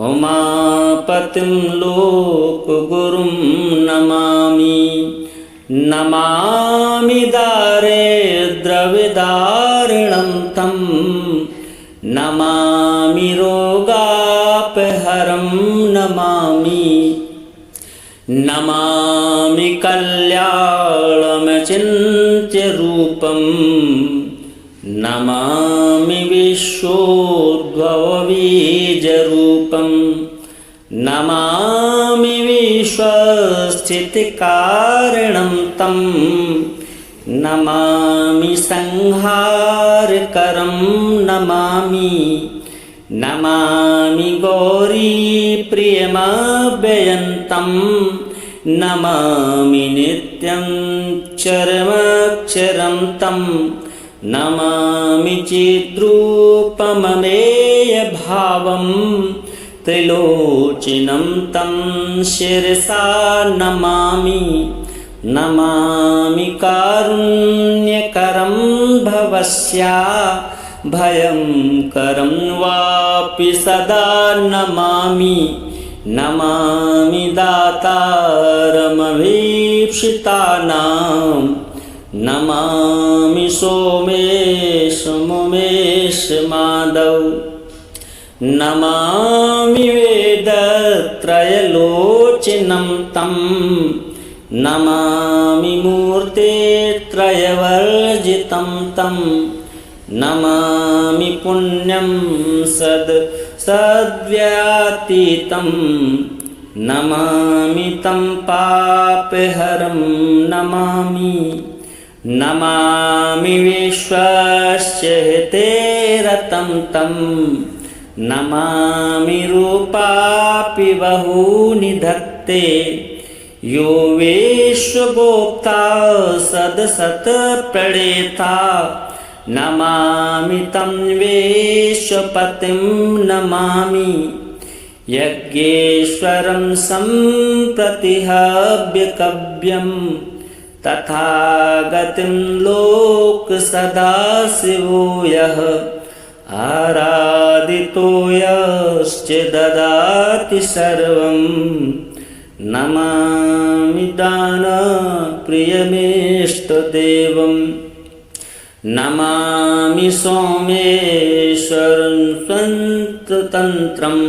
उमापतिं लोकगुरुं नमामि नमामि दारिद्र्यविदारिणं तं नमामि रोगापहरं नमामि नमामि कल्याणमचिन्त्यरूपं नमामि विश्वोद्भवबीजरूपं नमामि विश्वस्थितिकारणं तं नमामि संहारकरं नमामि नमामि गौरीप्रियमव्ययन्तं नमामि नित्यं चरमक्षरं तं नमामि चिद्रूपममेयभावं त्रिलोचनं तं शिरसा नमामि नमामि कारुण्यकरं भवस्या भयंकरं वापि सदा नमामि नमामि दातारमभीप्सितानां नमामि सोमेश माधव नमामि वेदत्रयलोचनं तं नमामि मूर्तेत्रयवर्जितं तं नमामि पुण्यं सद्व्यातीतं नमामि तं पापहरं नमामि नमामि विश्वस्य हितेरतं तं नमामि रूपापि बहूनि धत्ते यो विश्वगोप्ता सदसत्प्रणेता नमामि तं विश्वपतिं नमामि यज्ञेश्वरं सम्प्रतिहव्यकव्यं तथागतिं लोकसदाशिवो यः आराधितो यश्च ददाति सर्वं नमामि दानप्रियमेष्टदेवं नमामि सोमेश्वरं स्वतन्त्रम्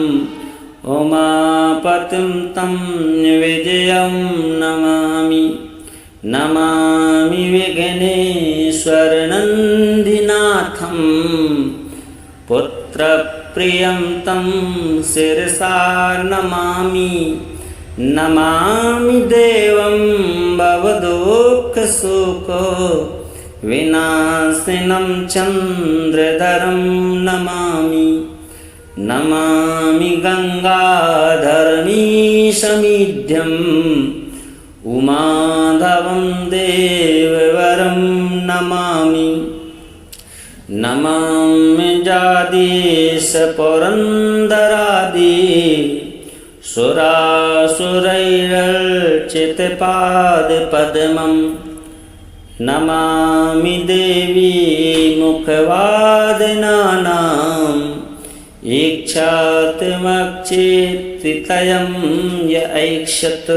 उमापतिं तं विजयं नमामि नमामि विघ्नेश्वरनन्दिनाथं पुत्रप्रियं तं शिरसा नमामि नमामि देवं भवदुःखशोक विनाशिनं चन्द्रधरं नमामि नमामि गङ्गाधरमीशमीढ्यम् उमाधवं देववरं नमामि नमामि जादीशपुरन्दरादि सुरासुरैरर्चितपादपद्मं नमामि देवी मुखवादिनानाम् ईक्षात्मक्षेत्रितयं य ऐक्षत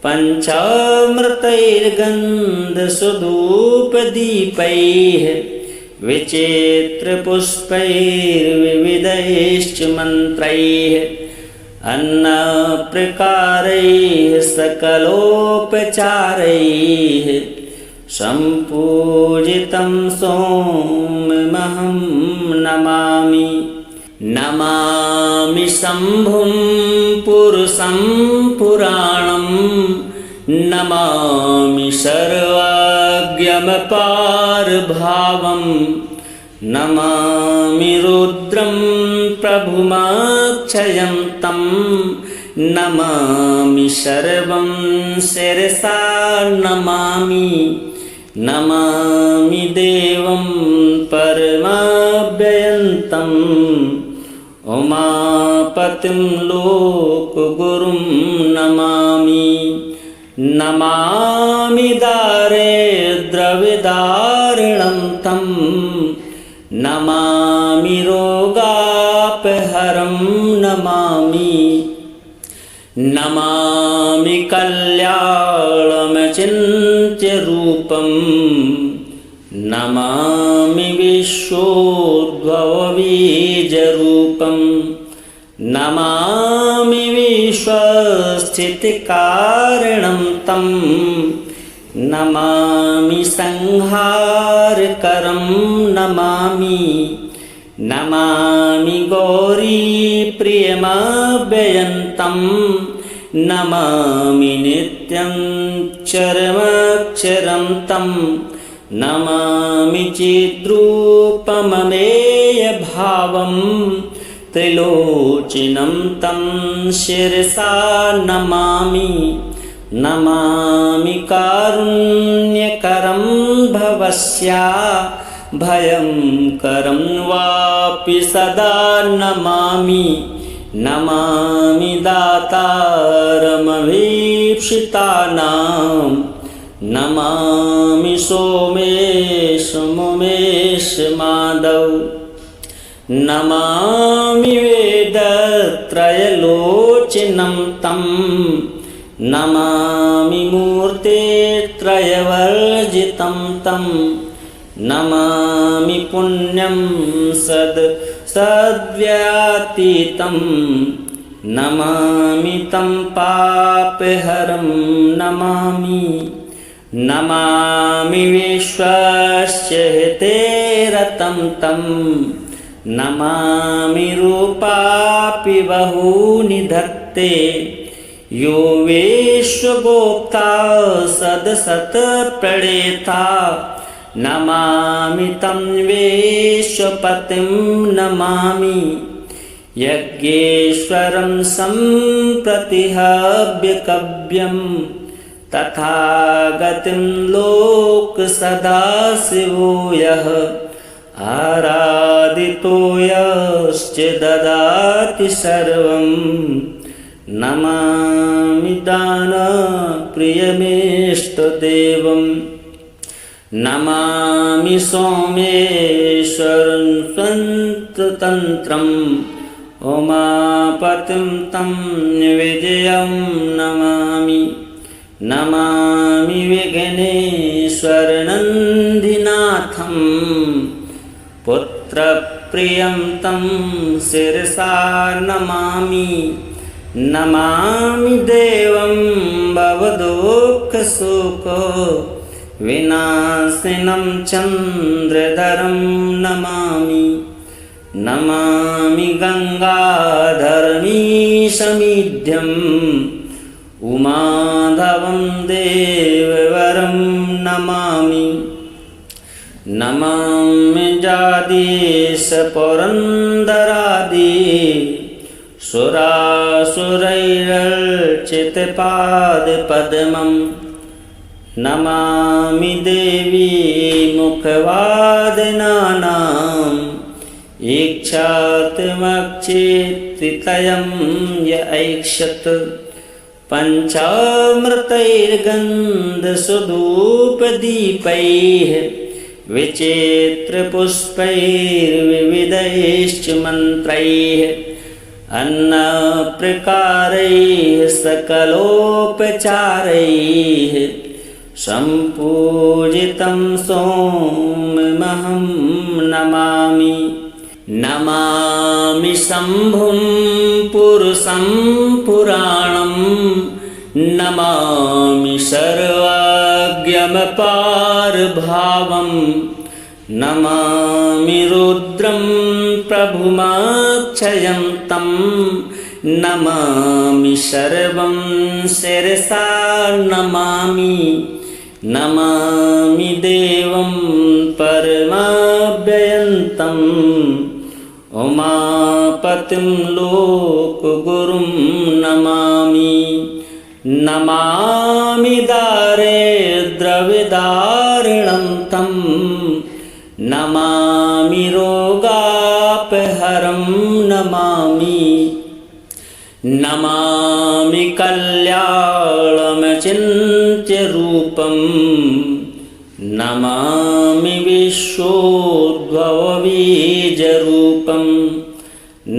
पञ्चामृतैर्गन्धसुधूपदीपैः विचित्रपुष्पैर्विविधैश्च मन्त्रैः अन्नप्रकारैः सकलोपचारैः सम्पूजितं सोममहं नमामि नमामि शम्भुं पुरुषं पुराणं नमामि सर्वज्ञमपारभावं नमामि रुद्रं प्रभुमक्षयं तं नमामि सर्वं शिरसा नमामि नमामि देवं परमव्ययन्तम् उमापतिं लोकगुरुं नमामि नमामि दारिद्र्यविदारिणं तं नमामि रोगापहरं नमामि नमामि कल्याणमचिन्त्यरूपं नमामि विश्वोद्भवबीजरूपं नमामि विश्वस्थितिकारणं तं नमामि संहारकरं नमामि नमामि गौरीप्रियमव्ययन्तं प्रियमव्ययन्तं नमामि नित्यं चरमक्षरं तं नमामि चिद्रूपममेयभावं त्रिलोचनं तं शिरसा नमामि नमामि कारुण्यकरं भवस्या भयंकरं वापि सदा नमामि नमामि दातारमभीप्सितानां नमामि सोमेशमुमेश माधव नमामि वेदत्रयलोचनं तं नमामि मूर्तित्रयवर्जितं तं नमामि पुण्यं सद्व्यातीतं नमामि तं पापहरं नमामि नमामि विश्वस्य हितेरतं तं नमामि रूपापि बहूनि धत्ते यो विश्वगोप्ता सदसत्प्रणेता नमामि तं विश्वपतिं नमामि यज्ञेश्वरं सम्प्रतिहव्यकव्यं तथागतिं लोकसदाशिवो यः आराधितो यश्च ददाति सर्वं नमामि दानप्रियमेष्टदेवं नमामि सोमेश्वरं स्वतन्त्रम् उमापतिं तं विजयं नमामि नमामि विघ्नेश्वरनन्दिनाथं पुत्रप्रियं तं शिरसा नमामि नमामि देवं भवदुःखशोक विनाशिनं चन्द्रधरं नमामि नमामि गङ्गाधरमीशमीढ्यं उमाधवं देववरं नमामि नमामि जादीश पुरन्दरादि सुरासुरैरर्चितपादपद्मं नमामि देवी मुखवादिनानाम् ईक्षात्मक्षेत्रितयं य ऐक्षत पञ्चामृतैर्गन्धसुधूपदीपैः विचित्रपुष्पैर्विविधैश्च मन्त्रैः अन्नप्रकारैः सकलोपचारैः सम्पूजितं सोममहं नमामि नमामि शम्भुं पुरुषं पुराणं नमामि सर्वज्ञमपारभावं नमामि रुद्रं प्रभुमक्षयं तं नमामि सर्वं शिरसा नमामि नमामि देवं परमव्ययन्तम् उमापतिं लोकगुरुं नमामि नमामि दारिद्र्यविदारिणं तं नमामि रोगापहरं नमामि नमामि कल्याणमचिन्त्यरूपं नमामि विश्वोद्भवबीजरूपं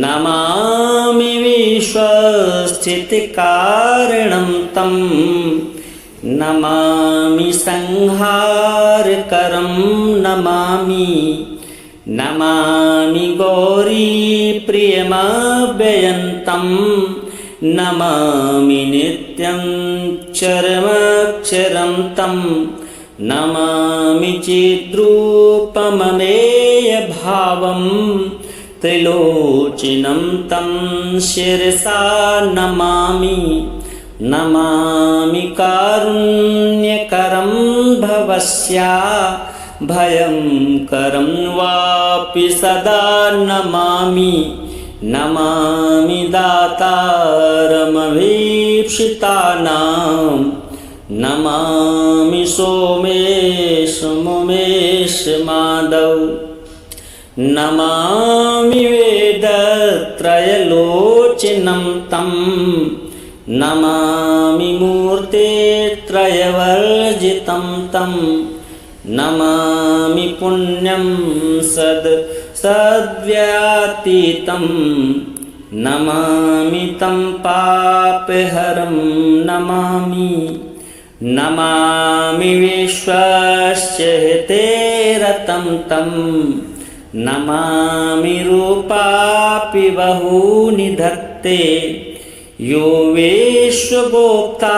नमामि विश्वस्थितिकारणं तं नमामि संहारकरं नमामि नमामि गौरीप्रियमव्ययन्तं नमामि नित्यं चरमक्षरं तं नमामि चिद्रूपममेयभावं त्रिलोचनं तं शिरसा नमामि नमामि कारुण्यकरं भवस्या भयंकरं वापि सदा नमामि नमामि दातारमभीप्सितानां नमामि सोमेश माधव नमामि वेदत्रयलोचनं तं नमामि मूर्तित्रयवर्जितं तं नमामि पुण्यं सद्व्यतीतं नमामि तं पापहरं नमामि विश्वस्य हितेरतं तं नमामि रूपापि बहूनि धत्ते यो विश्वभोक्ता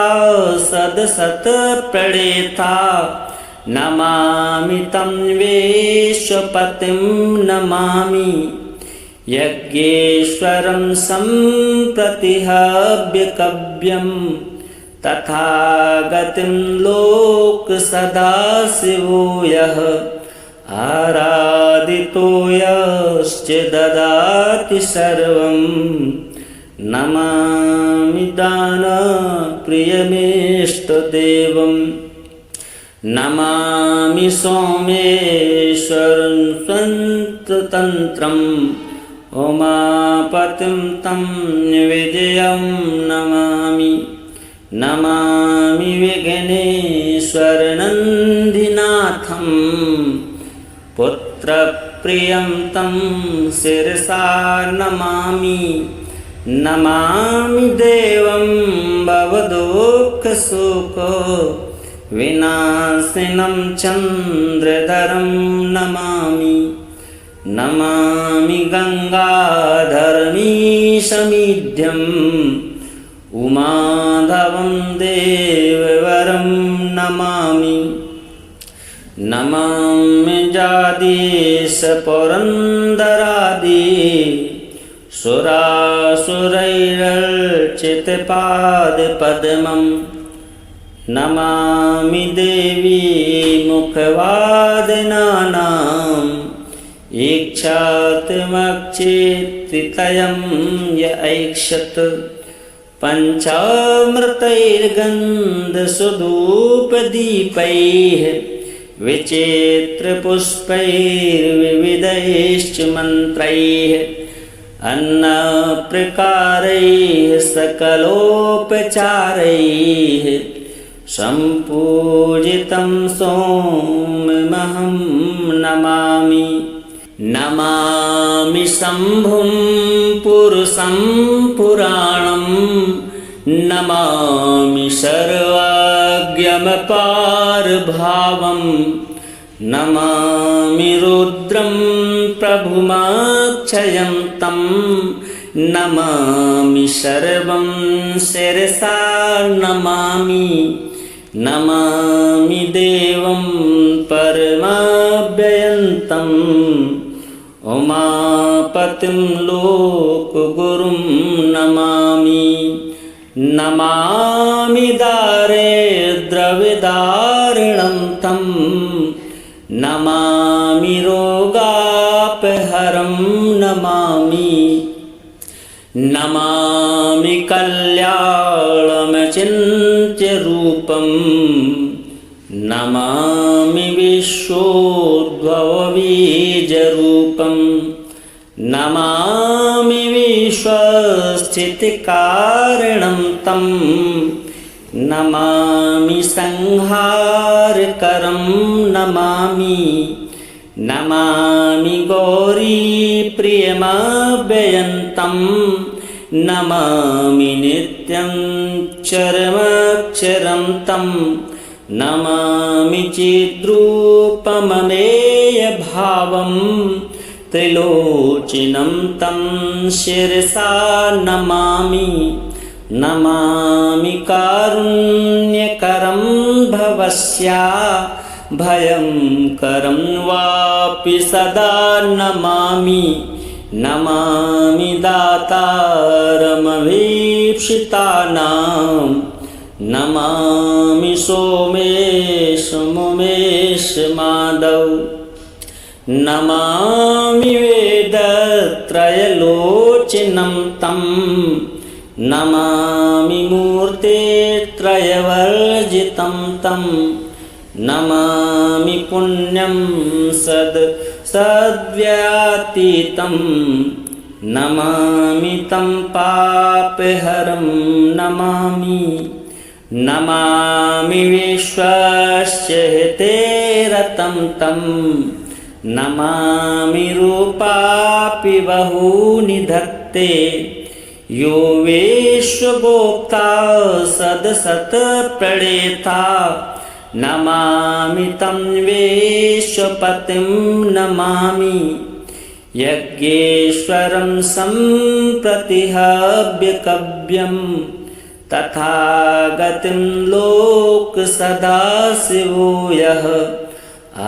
सदसत्प्रणेता नमामि तं विश्वपतिं नमामि यज्ञेश्वरं सम्प्रतिहव्यकव्यं तथागतिं लोकसदाशिवो यः आराधितो यश्च ददाति सर्वं नमामि दानप्रियमिष्टदेवम् नमामि सोमेश्वरं स्वतन्त्रम् उमापतिं तं विजयं नमामि विघ्नेश्वरनन्दिनाथं पुत्रप्रियं तं शिरसा नमामि देवं भवदुःखशोक विनाशिनं चन्द्रधरं नमामि गङ्गाधरमीशमीढ्यं उमाधवं देववरं नमामि जादीशपुरन्दरादि सुरासुरैरर्चितपादपद्मम् नमामि देवी मुखवादनानाम् ईक्षात्मक्षेत्रितयं य ऐक्षत पञ्चामृतैर्गन्धसुधूपदीपैः विचित्रपुष्पैर्विविधैश्च मन्त्रैः अन्नप्रकारैः सकलोपचारैः सम्पूजितं सोममहं नमामि शम्भुं पुरुषं पुराणं नमामि सर्वज्ञमपारभावं नमामि रुद्रं प्रभुमक्षयं तं नमामि सर्वं शिरसा नमामि देवं परमाव्ययन्तम् उमापतिं लोकगुरुं नमामि दारिद्र्यविदारिणं तं नमामि रोगापहरं नमामि कल्याणमचिन्त्यरूपं नमामि विश्वोद्भवबीजरूपं नमामि विश्वस्थितिकारणं तं नमामि संहारकरं नमामि गौरीप्रियमव्ययन्तं नमामि नित्यं चरमक्षरं तं नमामि चिद्रूपममेयभावं त्रिलोचनं तं शिरसा नमामि कारुण्यकरं भवस्या भयंकरं वापि सदा नमामि नमामि दातारमभीप्सितानां नमामि सोमेश मुमेश माधव नमामि वेदत्रयलोचनं तं नमामि मूर्तित्रयवर्जितं तं नमामि पुण्यं सद्व्यतीतं नमामि तं पापहरं नमामि नमामि विश्वस्य हितेरतं तं नमामि रूपापि बहूनि धत्ते यो विश्वगोप्ता सदसत्प्रणेता नमामि तं विश्वपतिं नमामि यज्ञेश्वरं सम्प्रतिहव्यकव्यं तथागतिं लोकसदाशिवो यः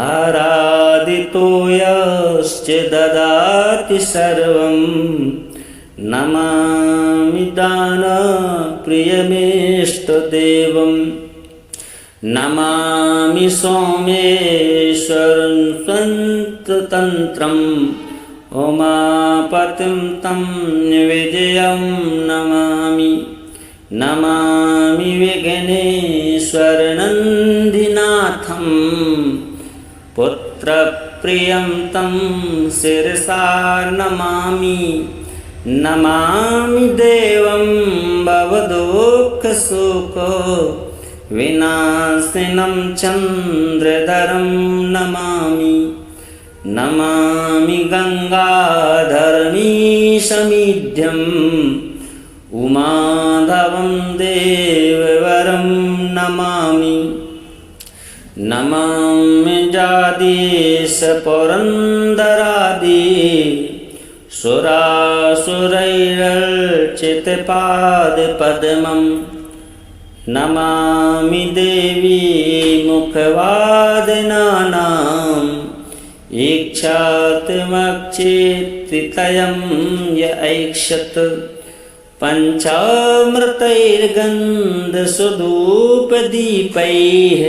आराधितो यश्च ददाति सर्वं नमामि दानप्रियमेष्टदेवं नमामि सोमेश्वरं स्वतन्त्रम् उमापतिं तं विजयं नमामि नमामि विघ्नेश्वरनन्दिनाथं पुत्रप्रियं तं शिरसा नमामि नमामि देवं भवदुःखशोक विनाशिनं चन्द्रधरं नमामि नमामि गङ्गाधरमीशमीढ्यं उमाधवं देववरं नमामि नमामि जादीश पुरन्दरादि सुरासुरैरर्चितपादपद्मं नमामि देवी मुखवादिनानाम् ईक्षात्मक्षेत्रितयं य ऐक्षत पञ्चामृतैर्गन्धसुधूपदीपैः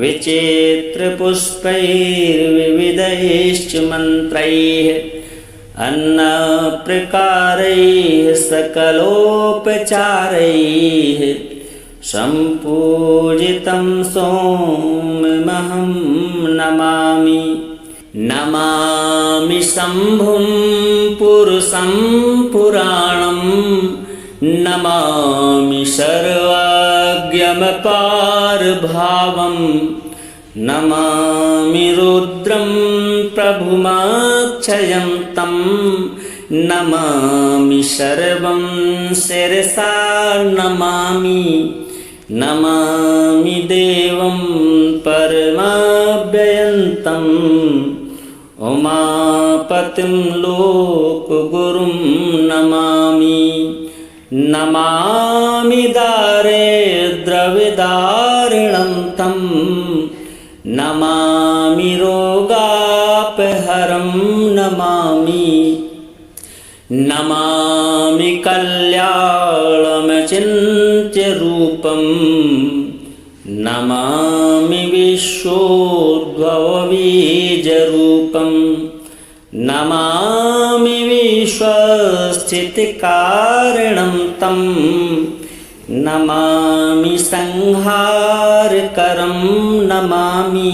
विचित्रपुष्पैर्विविधैश्च मन्त्रैः अन्नप्रकारैः सकलोपचारैः सम्पूजितं सोममहं नमामि नमामि शम्भुं पुरुषं पुराणं नमामि सर्वज्ञमपारभावं नमामि रुद्रं प्रभुमक्षयं तं नमामि सर्वं शिरसा नमामि नमामि देवं परमव्ययन्तम् उमापतिं लोकगुरुं नमामि नमामि दारिद्र्यविदारिणं तं नमामि रोगापहरं नमामि नमामि कल्याणमचिन्त्यरूपं नमामि विश्वोद्भवबीजरूपं नमामि विश्वस्थितिकारणं तं नमामि संहारकरं नमामि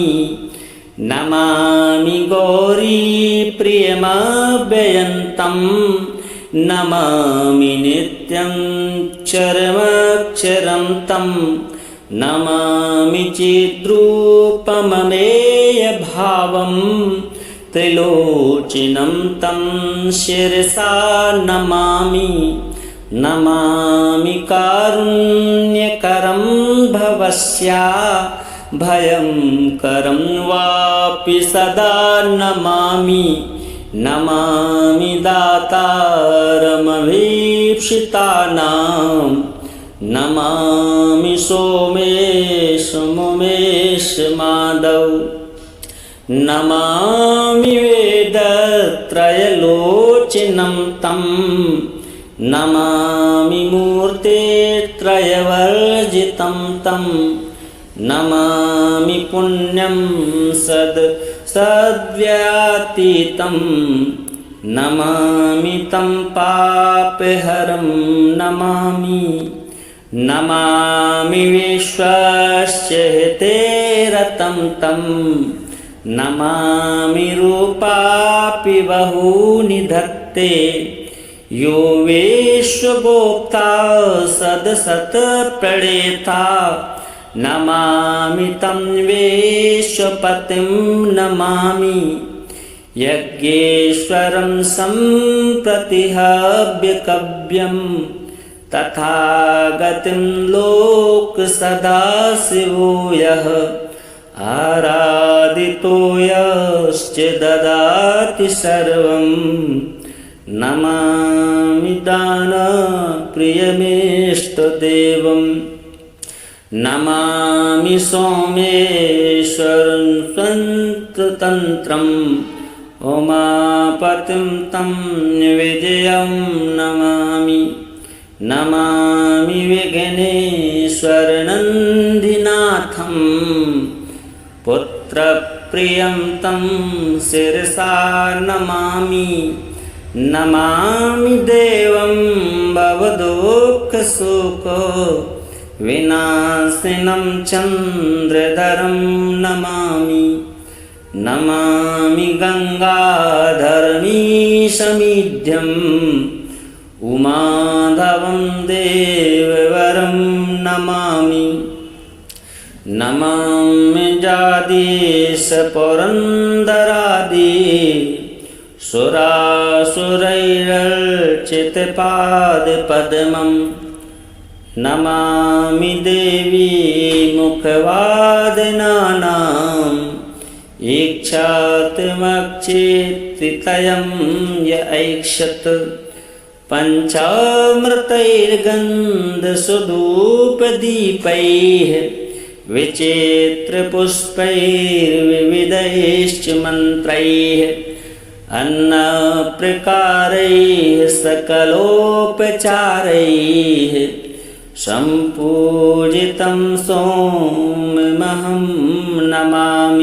नमामि गौरीप्रियमव्ययन्तं नमामि नित्यं चरमक्षरं तं नमामि चिद्रूपममेयभावं त्रिलोचनं तं शिरसा नमामि नमामि कारुण्यकरं भवस्या भयंकरं वापि सदा नमामि नमामि दातारमभीप्सितानां नमामि सोमेश मुमेश माधव नमामि वेदत्रयलोचनं विलोचनं तं नमामि मूर्ते त्रयवर्जितं तं नमामि पुण्यं सद्व्यतीतं नमामि तं पापहरं नमामि नमामि विश्वस्य हिते रतं तं नमामि रूपापि बहूनि धत्ते यो विश्वगोप्ता सदसत्प्रणेता नमामि तं विश्वपतिं नमामि यज्ञेश्वरं सम्प्रतिहव्यकव्यं तथागतिं लोकसदाशिवो यः आराधितो यश्च ददाति सर्वं नमामि दानप्रियमेष्टदेवं नमामि सोमेश्वरं स्वतन्त्रम् उमापतिं तं विजयं नमामि नमामि विघ्नेश्वरनन्दिनाथं पुत्रप्रियं तं शिरसा नमामि नमामि देवं भवदुःखशोक विनाशिनं चन्द्रधरं नमामि नमामि गङ्गाधरमीशमीढ्यं उमाधवं देववरं नमामि नमामि जादीशपुरन्दरादि सुरासुरैरर्चितपादपद्मं नमामि देवी मुखवादिनानाम् ईक्षात्मक्षेत्रितयं य ऐक्षत पञ्चामृतैर्गन्धसुधूपदीपैः विचित्रपुष्पैर्विविधैश्च मन्त्रैः अन्नप्रकारैः सकलोपचारैः सम्पूजितं सोममहं नमामि